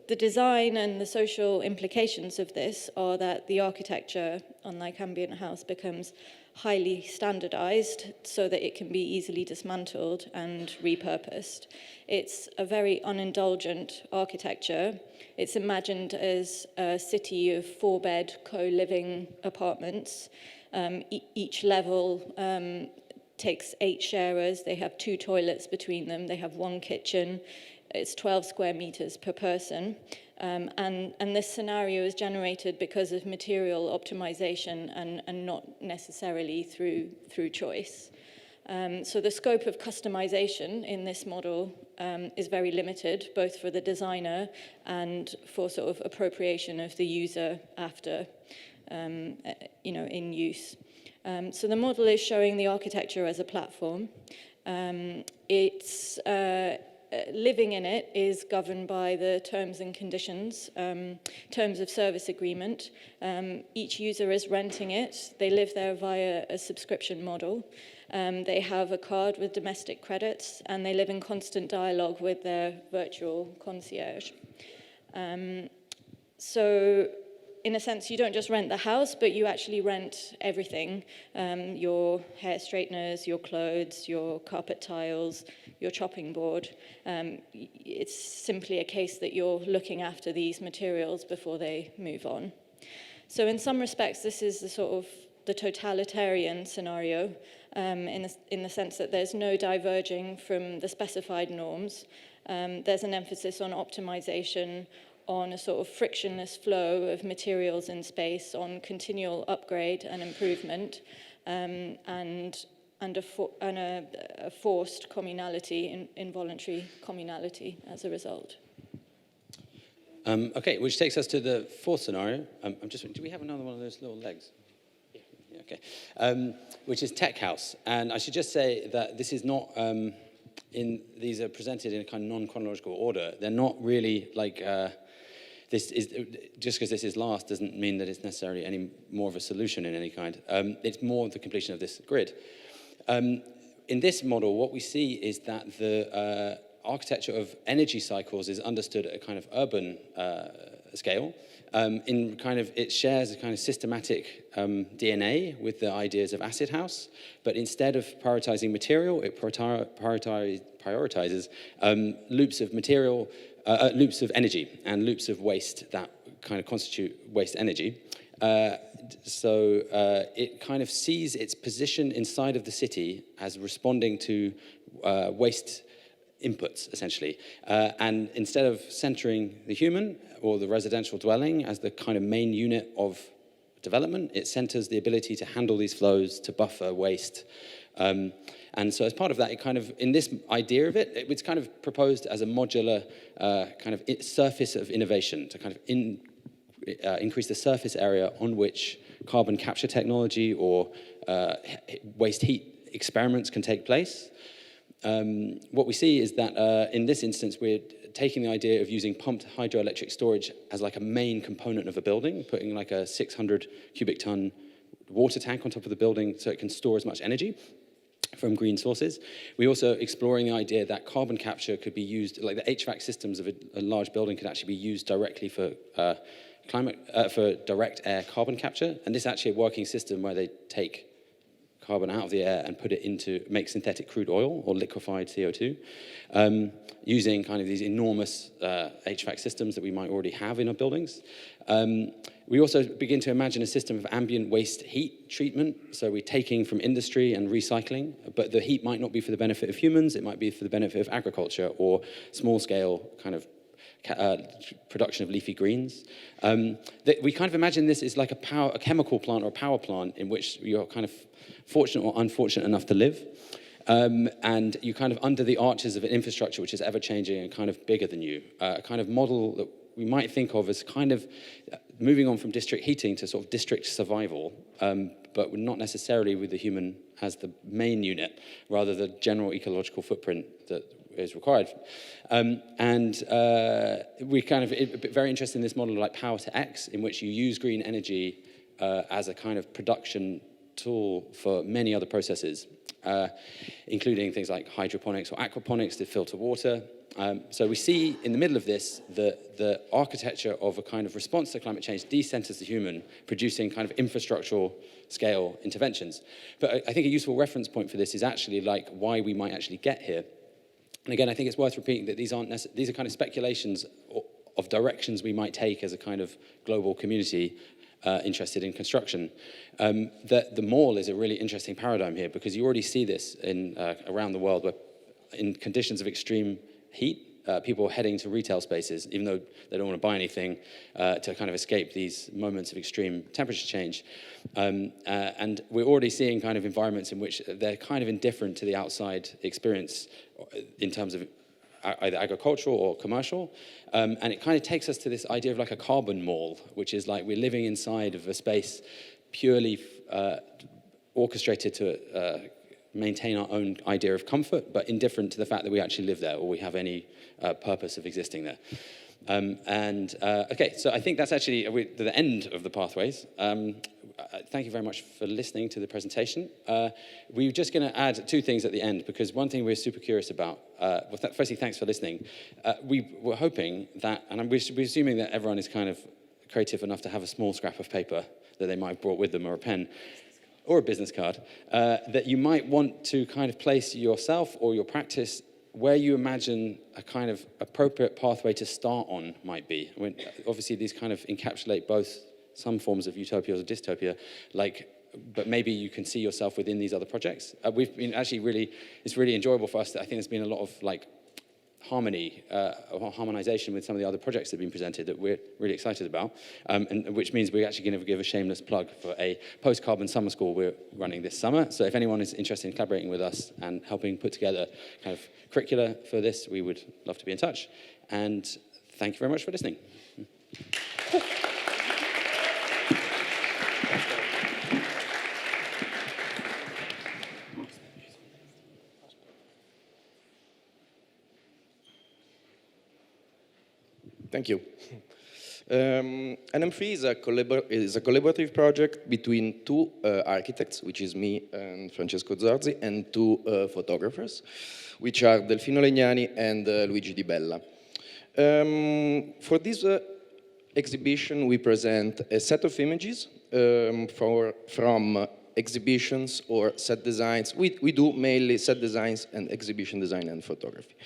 the design and the social implications of this are that the architecture, unlike Ambien House, becomes highly standardized so that it can be easily dismantled and repurposed. It's a very unindulgent architecture. It's imagined as a city of 4-bed co-living apartments. Each level takes 8 sharers. They have 2 toilets between them. They have 1 kitchen. It's 12 square meters per person. And this scenario is generated because of material optimization and not necessarily through choice. So the scope of customization in this model is very limited, both for the designer and for sort of appropriation of the user after, in use. So the model is showing the architecture as a platform. Living in it is governed by the terms and conditions, terms of service agreement. Each user is renting it. They live there via a subscription model. They have a card with domestic credits, and they live in constant dialogue with their virtual concierge. So in a sense, you don't just rent the house, but you actually rent everything. Your hair straighteners, your clothes, your carpet tiles, your chopping board. It's simply a case that you're looking after these materials before they move on. So in some respects, this is the totalitarian scenario, in the sense that there's no diverging from the specified norms. There's an emphasis on optimization, on a sort of frictionless flow of materials in space, on continual upgrade and improvement, and a forced communality, involuntary communality as a result. Okay, which takes us to the 4th scenario. Do we have another one of those little legs? Yeah, okay. Which is Tech House. And I should just say that this is not, these are presented in a kind of non-chronological order. They're not really like, just because this is last doesn't mean that it's necessarily any more of a solution in any kind. It's more the completion of this grid. In this model, what we see is that the architecture of energy cycles is understood at a kind of urban scale. It shares a kind of systematic DNA with the ideas of Acid House, but instead of prioritizing material, it prioritizes loops of material, loops of energy and loops of waste that kind of constitute waste energy. So it kind of sees its position inside of the city as responding to waste inputs, essentially. And instead of centering the human or the residential dwelling as the kind of main unit of development, it centers the ability to handle these flows, to buffer waste. And so as part of that, it kind of, in this idea of it, it's kind of proposed as a modular kind of surface of innovation to kind of increase the surface area on which carbon capture technology or waste heat experiments can take place. What we see is that in this instance, we're taking the idea of using pumped hydroelectric storage as like a main component of a building, putting like a 600 cubic ton water tank on top of the building so it can store as much energy from green sources. We're also exploring the idea that carbon capture could be used, like the HVAC systems of a large building could actually be used directly for for direct air carbon capture. And this is actually a working system where they take carbon out of the air and put it into, make synthetic crude oil or liquefied CO2, using kind of these enormous HVAC systems that we might already have in our buildings. We also begin to imagine a system of ambient waste heat treatment. So we're taking from industry and recycling, but the heat might not be for the benefit of humans, it might be for the benefit of agriculture or small scale kind of production of leafy greens. We kind of imagine this as like a chemical plant or a power plant in which you're kind of fortunate or unfortunate enough to live. And you kind of under the arches of an infrastructure which is ever-changing and kind of bigger than you. A kind of model that we might think of as kind of moving on from district heating to sort of district survival, but not necessarily with the human as the main unit, rather the general ecological footprint that is required. We kind of very interested in this model of like power to X, in which you use green energy as a kind of production tool for many other processes, including things like hydroponics or aquaponics to filter water. So we see in the middle of this the architecture of a kind of response to climate change decenters the human, producing kind of infrastructural scale interventions. But I think a useful reference point for this is actually like why we might actually get here. And again, I think it's worth repeating that these are kind of speculations of directions we might take as a kind of global community interested in construction. The mall is a really interesting paradigm here because you already see this in around the world where in conditions of extreme heat, people are heading to retail spaces, even though they don't want to buy anything, to kind of escape these moments of extreme temperature change. And we're already seeing kind of environments in which they're kind of indifferent to the outside experience in terms of either agricultural or commercial. And it kind of takes us to this idea of like a carbon mall, which is like we're living inside of a space purely orchestrated to maintain our own idea of comfort, but indifferent to the fact that we actually live there or we have any purpose of existing there. Okay, so I think that's actually the end of the pathways. Thank you very much for listening to the presentation. We're just going to add two things at the end, because one thing we're super curious about, firstly, thanks for listening. We were hoping that, and we're assuming that everyone is kind of creative enough to have a small scrap of paper that they might have brought with them, or a pen, or a business card, that you might want to kind of place yourself or your practice where you imagine a kind of appropriate pathway to start on might be. I mean, obviously, these kind of encapsulate both some forms of utopia or dystopia, but maybe you can see yourself within these other projects. We've been actually it's really enjoyable for us. I think there's been a lot of like harmony or harmonization with some of the other projects that have been presented that we're really excited about, and which means we're actually going to give a shameless plug for a post-carbon summer school we're running this summer. So if anyone is interested in collaborating with us and helping put together kind of curricula for this, we would love to be in touch. And thank you very much for listening. Thank you. NM3 is a collaborative project between two architects, which is me and Francesco Zorzi, and two photographers, which are Delfino Legnani and Luigi Di Bella. For this exhibition, we present a set of images from exhibitions or set designs. We do mainly set designs and exhibition design and photography.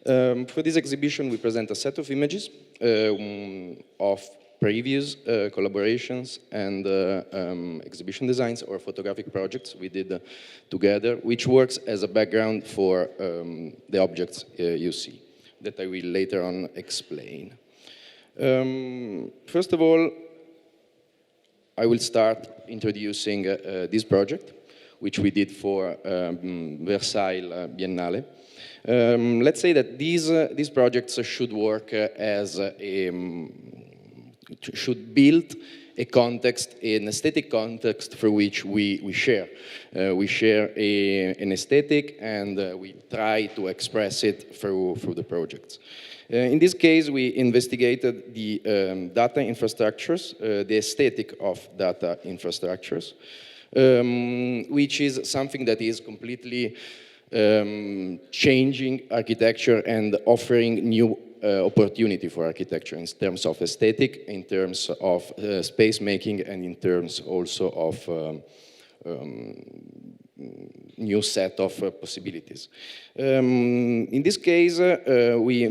For this exhibition, we present a set of images of previous collaborations and exhibition designs or photographic projects we did together, which works as a background for the objects you see, that I will later on explain. First of all, I will start introducing this project, which we did for Versailles Biennale. Let's say that these projects should work should build a context, an aesthetic context for which we share. We share an aesthetic, and we try to express it through the projects. In this case, we investigated the data infrastructures, the aesthetic of data infrastructures, which is something that is completely changing architecture and offering new opportunity for architecture in terms of aesthetic, in terms of space making, and in terms also of new set of possibilities. In this case, we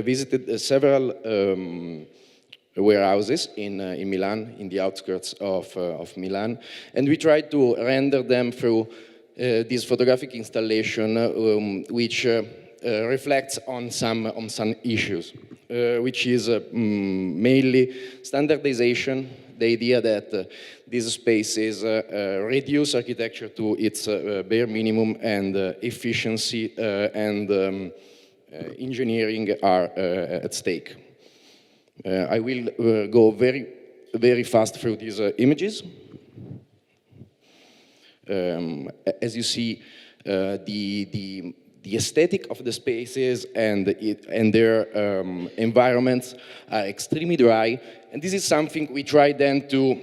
visited several warehouses in Milan, in the outskirts of Milan, and we tried to render them through this photographic installation, which reflects on some issues, which is mainly standardization, the idea that these spaces reduce architecture to its bare minimum, and efficiency and engineering are at stake. I will go very fast through these images. As you see, the aesthetic of the spaces and their environments are extremely dry, and this is something we tried then to,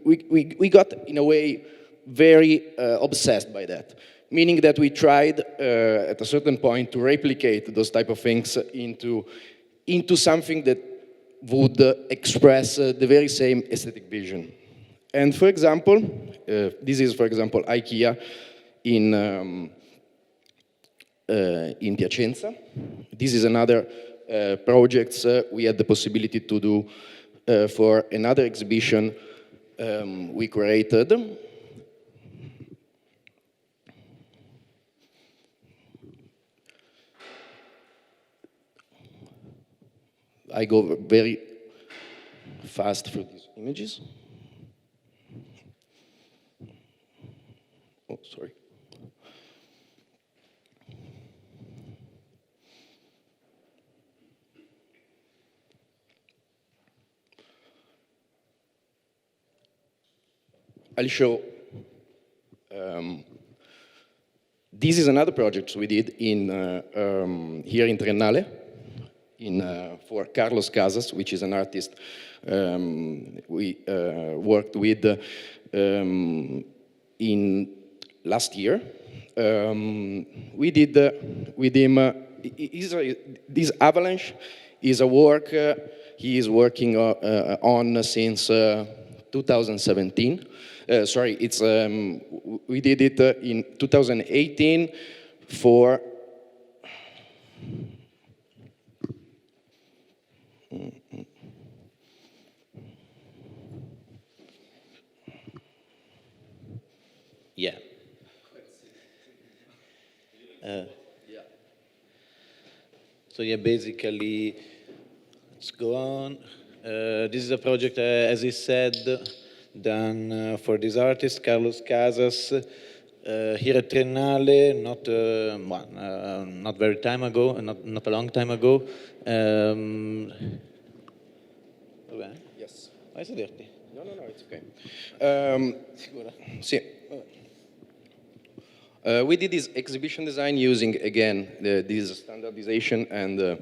we got in a way very obsessed by that, meaning that we tried at a certain point to replicate those type of things into something that would express the very same aesthetic vision. And for example, this is for example IKEA in Piacenza. This is another project we had the possibility to do for another exhibition we created. I go very fast through these images. Oh, sorry. I'll show. This is another project we did in here in Triennale, for Carlos Casas, which is an artist we worked with in last year. We did with him, this avalanche is a work he is working on since 2017. Sorry, it's we did it in 2018 for yeah. So yeah, basically, let's go on. This is a project, as he said, done for this artist, Carlos Casas, here at Triennale, not very time ago, not a long time ago. Yes. Vai sederti. No, it's okay. Sì. We did this exhibition design using, again, this standardization and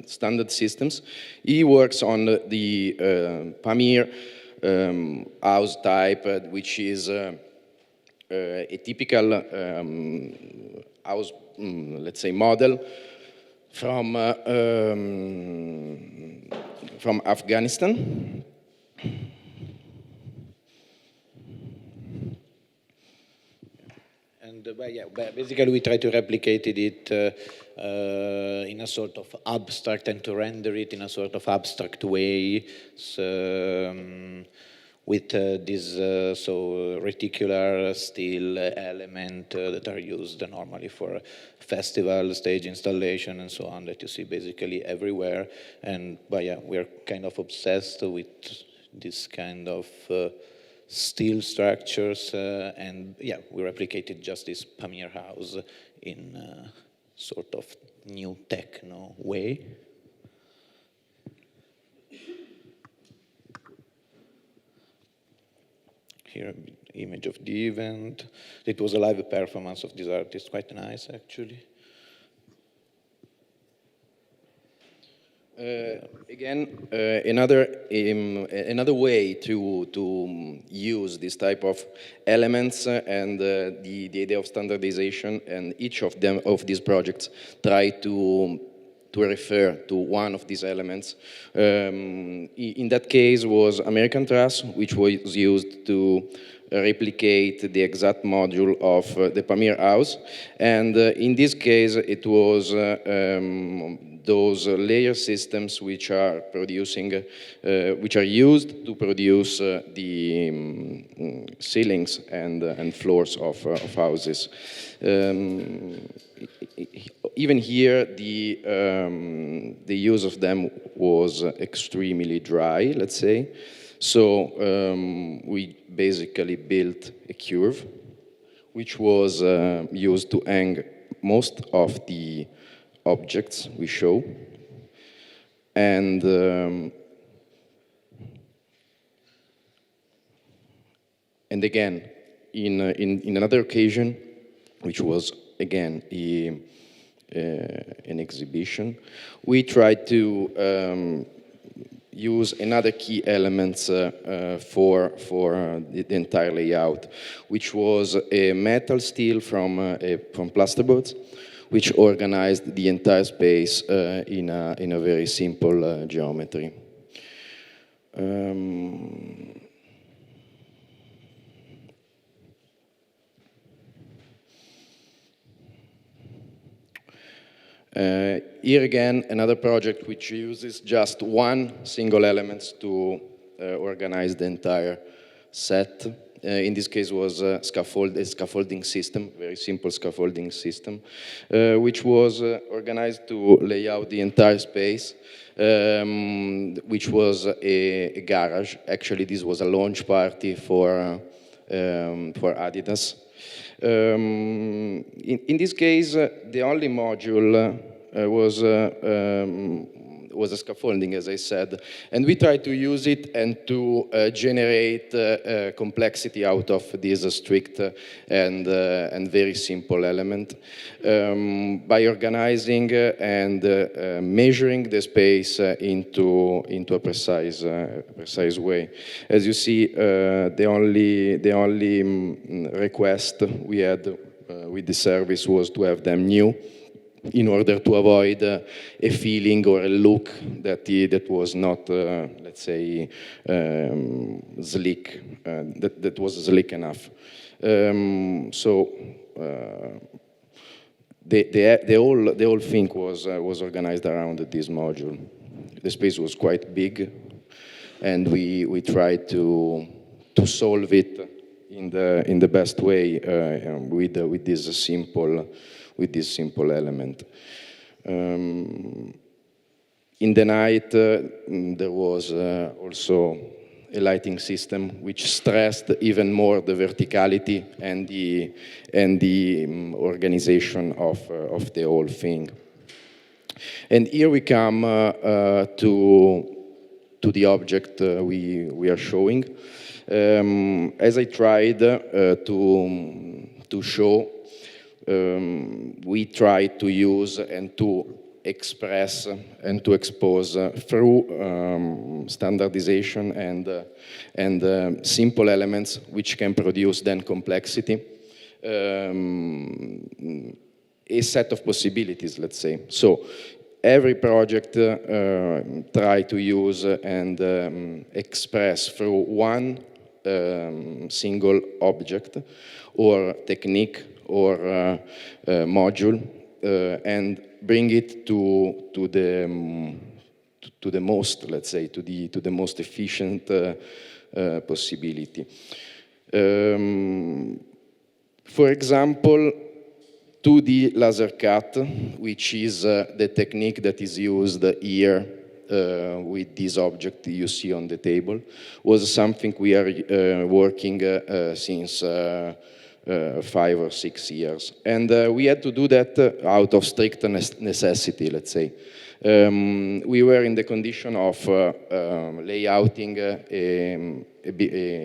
standard systems. He works on the Pamir house type, which is a typical house, let's say, model from Afghanistan. And basically we try to replicate it in a sort of abstract, and to render it in a sort of abstract way, so, with this reticular steel element that are used normally for festival, stage installation, and so on, that you see basically everywhere. And we're kind of obsessed with this kind of steel structures, and we replicated just this Pamir house in a sort of new techno way. here image of the event. It was a live performance of this artist, quite nice actually. Again, another way to use this type of elements and the idea of standardization, and each of these projects try to refer to one of these elements. In that case was American Truss, which was used to replicate the exact module of the Pamir House, and in this case it was those layer systems which are producing, which are used to produce the ceilings and floors of houses. Even here, the use of them was extremely dry, let's say. So we basically built a curve, which was used to hang most of the objects we show. And again, in another occasion, which was again an exhibition, we tried to use another key elements for the entire layout, which was a metal steel from plasterboards, which organized the entire space in a very simple geometry. Here again, another project which uses just one single element to organize the entire set. In this case was a scaffolding system, very simple scaffolding system, which was organized to lay out the entire space, which was a garage. Actually, this was a launch party for Adidas. In this case, the only module was a scaffolding, as I said, and we tried to use it and to generate complexity out of this strict and very simple element by organizing and measuring the space into a precise way. As you see, the only request we had with the service was to have them new, in order to avoid a feeling or a look that was not, let's say, slick, that was slick enough. So the whole thing was organized around this module. The space was quite big, and we tried to solve it in the best way with this simple element. In the night, there was also a lighting system which stressed even more the verticality and the organization of the whole thing. And here we come to the object we are showing. As I tried to show, we try to use and to express and to expose through standardization and simple elements which can produce then complexity, a set of possibilities, let's say. So every project try to use and express through one single object or technique or module and bring it to the most, let's say, to the most efficient possibility. For example, 2D laser cut, which is the technique that is used here with this object you see on the table, was something we are working since 5 or 6 years. And we had to do that out of strict necessity, let's say. We were in the condition of layouting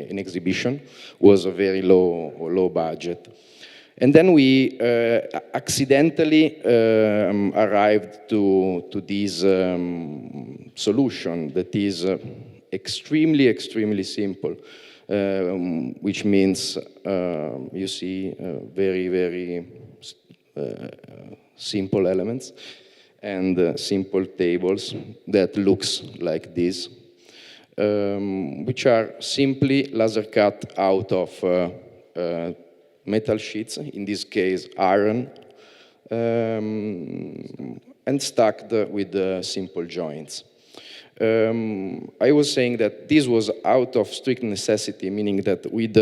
an exhibition. Was a very low budget. And then we accidentally arrived to this solution that is extremely simple, which means you see very simple elements and simple tables that looks like this, which are simply laser cut out of metal sheets, in this case iron, and stacked with simple joints. I was saying that this was out of strict necessity, meaning that with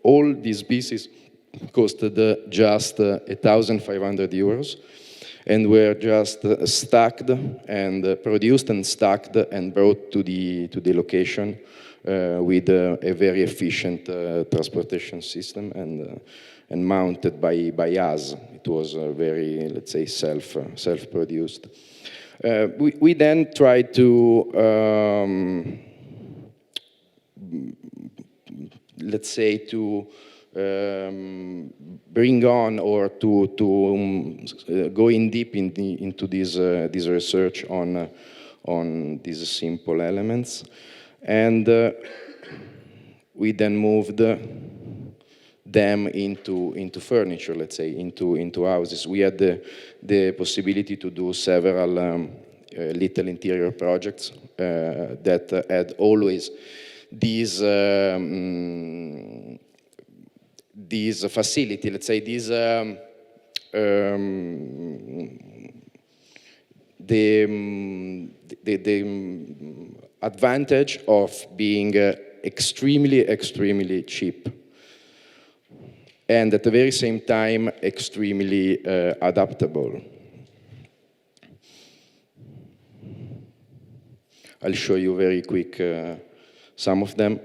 all these pieces costed just 1,500 euros, and were just stacked and produced and stacked and brought to the location with a very efficient transportation system and mounted by us. It was very, let's say, self-produced. We then tried to, let's say, to bring on or to go in deep into this research on these simple elements, and we then moved them into furniture, let's say, into houses. We had the possibility to do several little interior projects that had always these facility, let's say, the advantage of being extremely cheap, and at the very same time extremely adaptable. I'll show you very quick some of them.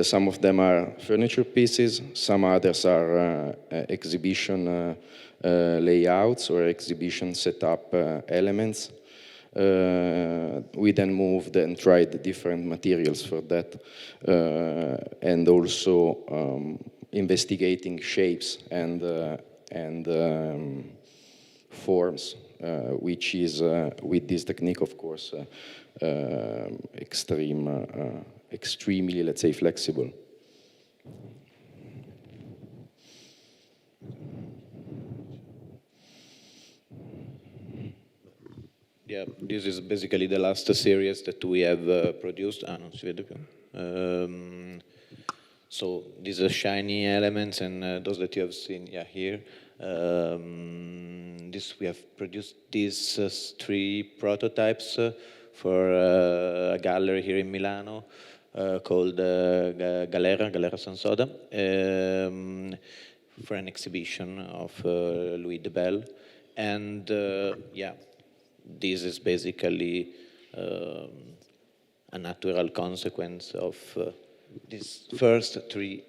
Some of them are furniture pieces, some others are exhibition layouts or exhibition setup elements. We then moved and tried different materials for that, and also investigating shapes and forms, which is, with this technique, of course, extremely, let's say, flexible. Yeah, this is basically the last series that we have produced. Non si vede più. So these are shiny elements, and those that you have seen, yeah, here. We have produced these 3 prototypes for a gallery here in Milano called Galera Sansoda, for an exhibition of Louis de Belle. And yeah, this is basically a natural consequence of these first 3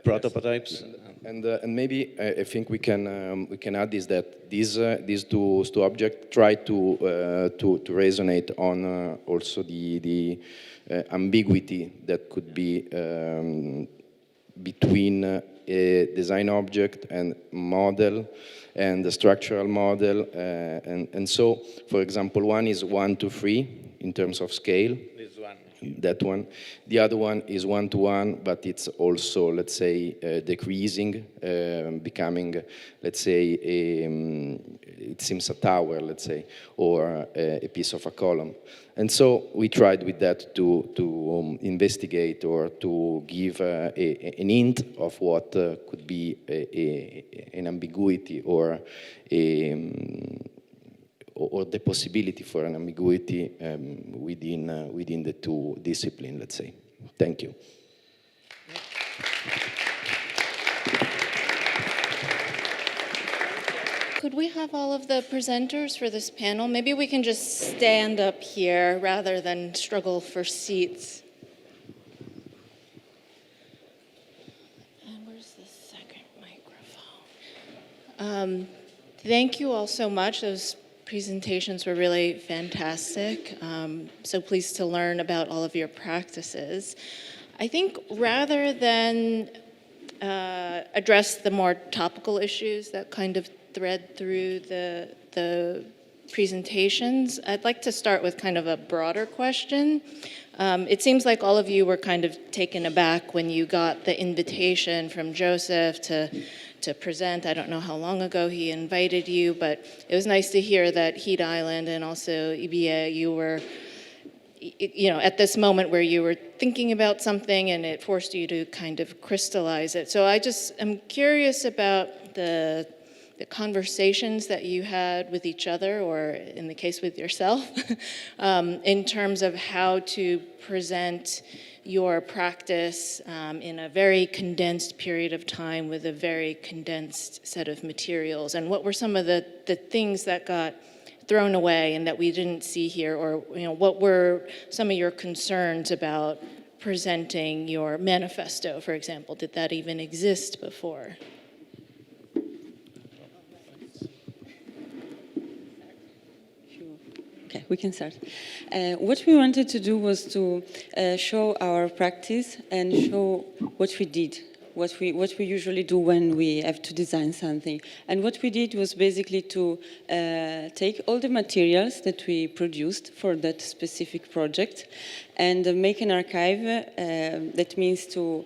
prototypes. And maybe I think we can add is that these two objects try to resonate on also the ambiguity that could be between a design object and model and the structural model, and so, for example, one is 1 to 3 in terms of scale. This one. That one. The other one is 1 to 1, but it's also, let's say, decreasing, becoming, let's say, it seems a tower, let's say, or a piece of a column. And so we tried with that to investigate or to give an hint of what could be an ambiguity or the possibility for an ambiguity within the 2 disciplines, let's say. Thank you. Could we have all of the presenters for this panel? Maybe we can just stand up here rather than struggle for seats. And where's the second microphone? Thank you all so much. That was presentations were really fantastic. So pleased to learn about all of your practices. I think rather than address the more topical issues that kind of thread through the presentations, I'd like to start with kind of a broader question. It seems like all of you were kind of taken aback when you got the invitation from Joseph to present. I don't know how long ago he invited you, but it was nice to hear that Heat Island and also Ibiye, you were, at this moment where you were thinking about something and it forced you to kind of crystallize it. So I just am curious about the conversations that you had with each other, or in the case with yourself, in terms of how to present your practice in a very condensed period of time with a very condensed set of materials, and what were some of the things that got thrown away and that we didn't see here, or what were some of your concerns about presenting your manifesto, for example? Did that even exist before? Okay, we can start. What we wanted to do was to show our practice and show what we did, what we usually do when we have to design something. And what we did was basically to take all the materials that we produced for that specific project and make an archive. That means to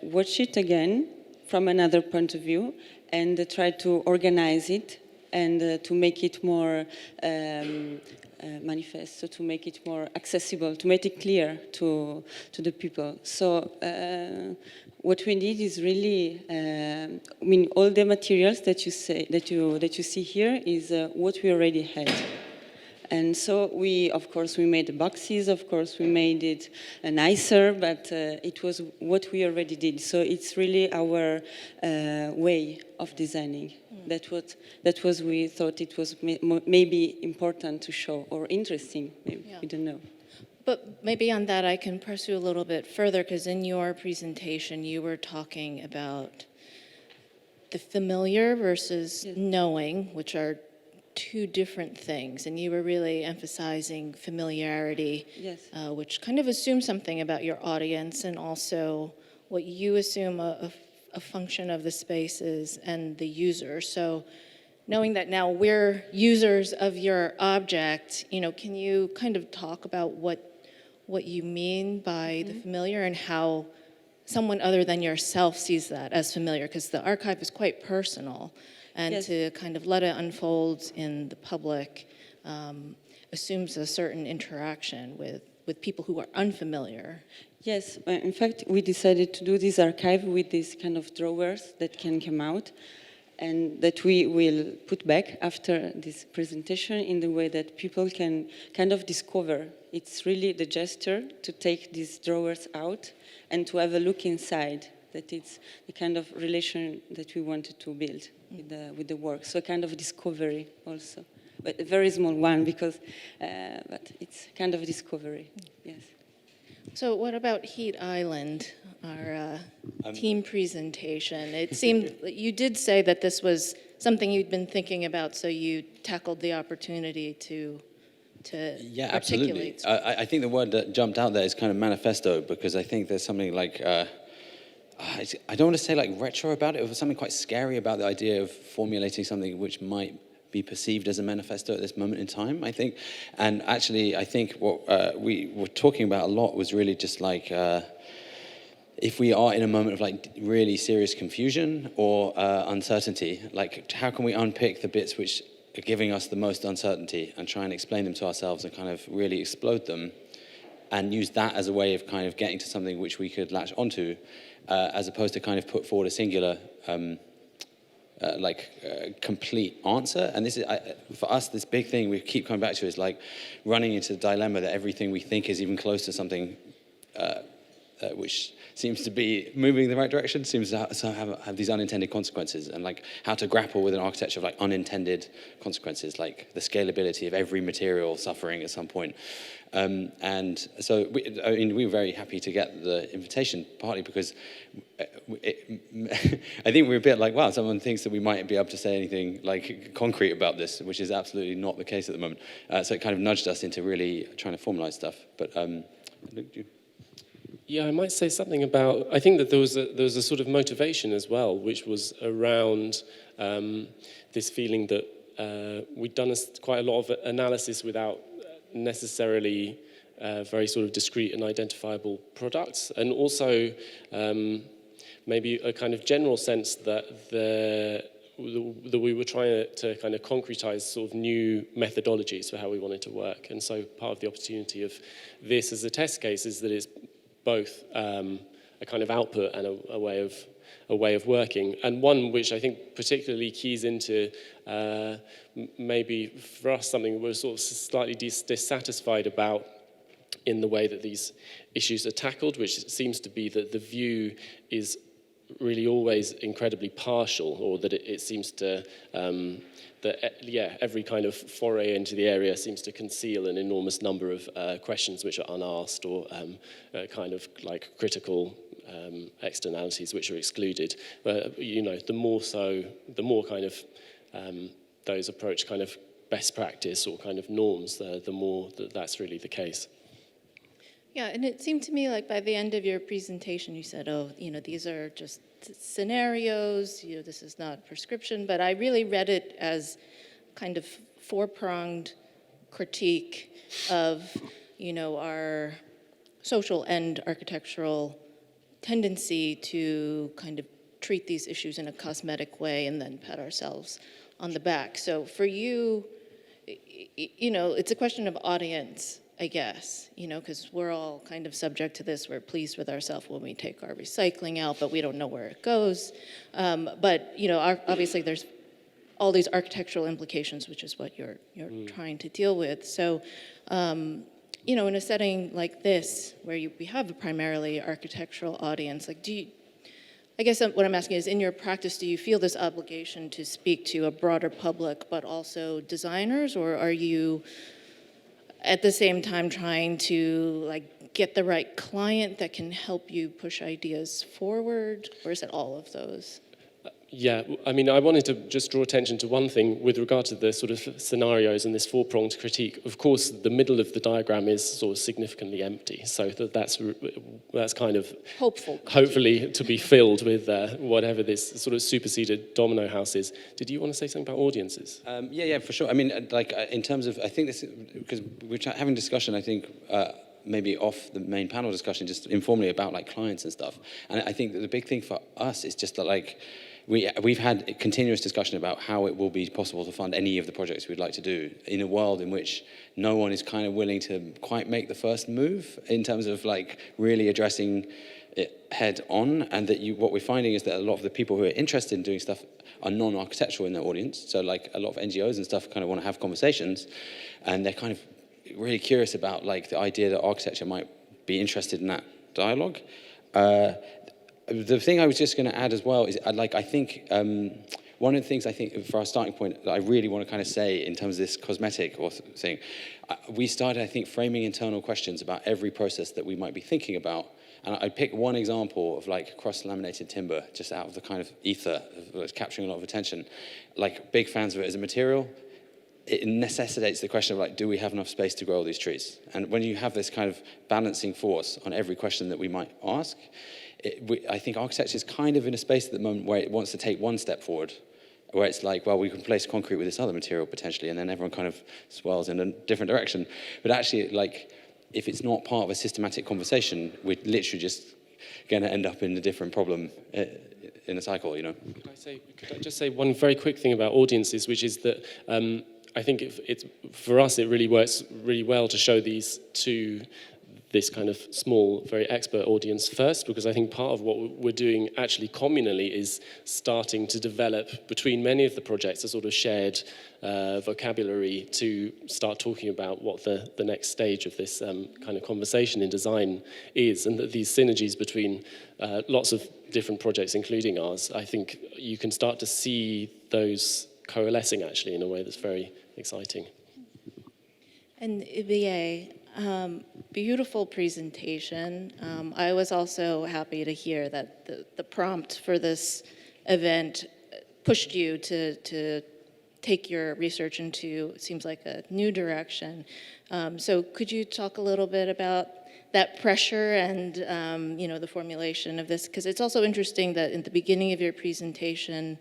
watch it again from another point of view and try to organize it and to make it more manifest, so to make it more accessible, to make it clear to the people. So what we need is really, all the materials that you see here is what we already had. And so of course, we made the boxes, of course, we made it nicer, but it was what we already did. So it's really our way of designing. That was we thought it was maybe important to show, or interesting, maybe, we don't know. But maybe on that I can pursue a little bit further, because in your presentation you were talking about the familiar versus knowing, which are two different things, and you were really emphasizing familiarity, which kind of assumes something about your audience and also what you assume a function of the spaces and the user. So knowing that now we're users of your object, can you kind of talk about what you mean by the familiar and how someone other than yourself sees that as familiar? Because the archive is quite personal. And to kind of let it unfold in the public assumes a certain interaction with people who are unfamiliar. Yes, in fact, we decided to do this archive with these kind of drawers that can come out and that we will put back after this presentation in the way that people can kind of discover. It's really the gesture to take these drawers out and to have a look inside. That it's the kind of relation that we wanted to build with the work. So a kind of discovery also, but a very small one because, but it's kind of discovery, yes. So what about Heat Island, our team presentation? It seemed, you did say that this was something you'd been thinking about, so you tackled the opportunity to yeah, absolutely. I think the word that jumped out there is kind of manifesto, because I think there's something like, I don't want to say like retro about it. It was something quite scary about the idea of formulating something which might be perceived as a manifesto at this moment in time, I think. And actually, I think what we were talking about a lot was really just like, if we are in a moment of like really serious confusion or uncertainty, like how can we unpick the bits which are giving us the most uncertainty and try and explain them to ourselves and kind of really explode them and use that as a way of kind of getting to something which we could latch onto, as opposed to kind of put forward a singular, complete answer. And this is, for us, this big thing we keep coming back to is like running into the dilemma that everything we think is even close to something which seems to be moving in the right direction, seems to have these unintended consequences, and like how to grapple with an architecture of like unintended consequences, like the scalability of every material suffering at some point. And so we were very happy to get the invitation, partly because I think we're a bit like, wow, someone thinks that we might be able to say anything like concrete about this, which is absolutely not the case at the moment. So it kind of nudged us into really trying to formalize stuff. But Luke, do you? Yeah, I might say something about, I think that there was a sort of motivation as well, which was around this feeling that we'd done quite a lot of analysis without necessarily very sort of discrete and identifiable products, and also maybe a kind of general sense that we were trying to kind of concretize sort of new methodologies for how we wanted to work. And so part of the opportunity of this as a test case is that it's both a kind of output and a way of working, and one which I think particularly keys into maybe for us something we're sort of slightly dissatisfied about in the way that these issues are tackled, which seems to be that the view is really always incredibly partial, or that it seems to every kind of foray into the area seems to conceal an enormous number of questions which are unasked, or kind of like critical externalities which are excluded. But the more kind of those approach kind of best practice or kind of norms, the more that's really the case. Yeah, and it seemed to me like by the end of your presentation, you said, these are just scenarios, this is not prescription, but I really read it as kind of four-pronged critique of, our social and architectural tendency to kind of treat these issues in a cosmetic way and then pat ourselves on the back. So for you, it's a question of audience, I guess, because we're all kind of subject to this. We're pleased with ourselves when we take our recycling out, but we don't know where it goes. But obviously there's all these architectural implications, which is what you're trying to deal with. So, in a setting like this, where we have a primarily architectural audience, like, I guess what I'm asking is, in your practice, do you feel this obligation to speak to a broader public, but also designers, or are you at the same time trying to get the right client that can help you push ideas forward, or is it all of those? Yeah, I mean, I wanted to just draw attention to one thing with regard to the sort of scenarios and this four-pronged critique. Of course, the middle of the diagram is sort of significantly empty, so that's kind of hopefully to be filled with whatever this sort of superseded domino house is. Did you want to say something about audiences? Yeah, for sure. I mean, in terms of, I think this, because we're having discussion, I think, maybe off the main panel discussion, just informally about clients and stuff. And I think that the big thing for us is just that we've had a continuous discussion about how it will be possible to fund any of the projects we'd like to do in a world in which no one is kind of willing to quite make the first move in terms of really addressing it head on. And that what we're finding is that a lot of the people who are interested in doing stuff are non-architectural in their audience. So a lot of NGOs and stuff kind of want to have conversations, and they're kind of really curious about the idea that architecture might be interested in that dialogue. The thing I was just going to add as well is, I think one of the things I think for our starting point that I really want to kind of say in terms of this cosmetic thing, we started, I think, framing internal questions about every process that we might be thinking about. And I'd pick one example of cross-laminated timber, just out of the kind of ether that's capturing a lot of attention. Big fans of it as a material. It necessitates the question of do we have enough space to grow all these trees? And when you have this kind of balancing force on every question that we might ask, I think architecture is kind of in a space at the moment where it wants to take one step forward, where it's well, we can replace concrete with this other material potentially, and then everyone kind of swirls in a different direction. But actually, if it's not part of a systematic conversation, we're literally just going to end up in a different problem in a cycle, Could I just say one very quick thing about audiences, which is that I think for us it really works really well to show these to this kind of small, very expert audience first, because I think part of what we're doing actually communally is starting to develop between many of the projects a sort of shared vocabulary to start talking about what the next stage of this kind of conversation in design is, and that these synergies between lots of different projects, including ours, I think you can start to see those coalescing actually in a way that's very exciting. And Ibiye, beautiful presentation. I was also happy to hear that the prompt for this event pushed you to take your research into, it seems like, a new direction. So could you talk a little bit about that pressure and the formulation of this? Because it's also interesting that in the beginning of your presentation,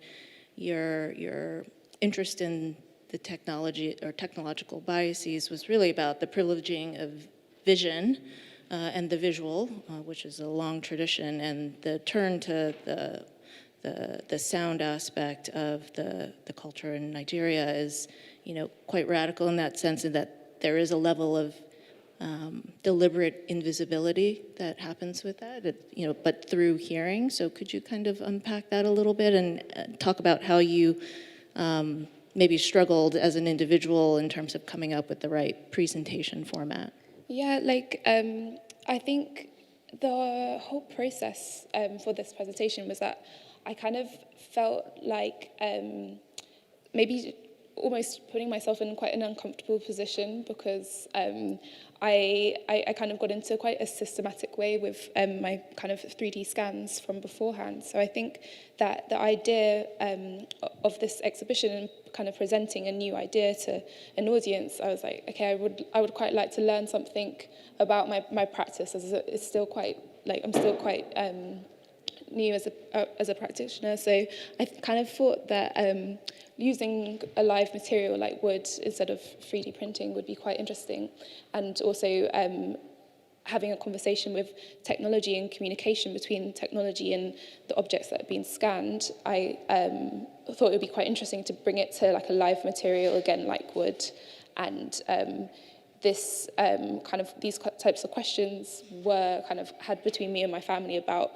your interest in the technology or technological biases was really about the privileging of vision and the visual, which is a long tradition, and the turn to the sound aspect of the culture in Nigeria is, quite radical in that sense, in that there is a level of deliberate invisibility that happens with that, but through hearing. So could you kind of unpack that a little bit and talk about how you maybe struggled as an individual in terms of coming up with the right presentation format? Yeah, I think the whole process for this presentation was that I kind of felt like maybe almost putting myself in quite an uncomfortable position, because I kind of got into quite a systematic way with my kind of 3D scans from beforehand. So I think that the idea of this exhibition and kind of presenting a new idea to an audience, I was like, okay, I would quite like to learn something about my practice, as it's still quite, I'm still quite new as a practitioner. So I kind of thought that using a live material like wood instead of 3D printing would be quite interesting, and also having a conversation with technology and communication between technology and the objects that have been scanned. I thought it would be quite interesting to bring it to like a live material again, like wood, and this kind of these types of questions were kind of had between me and my family about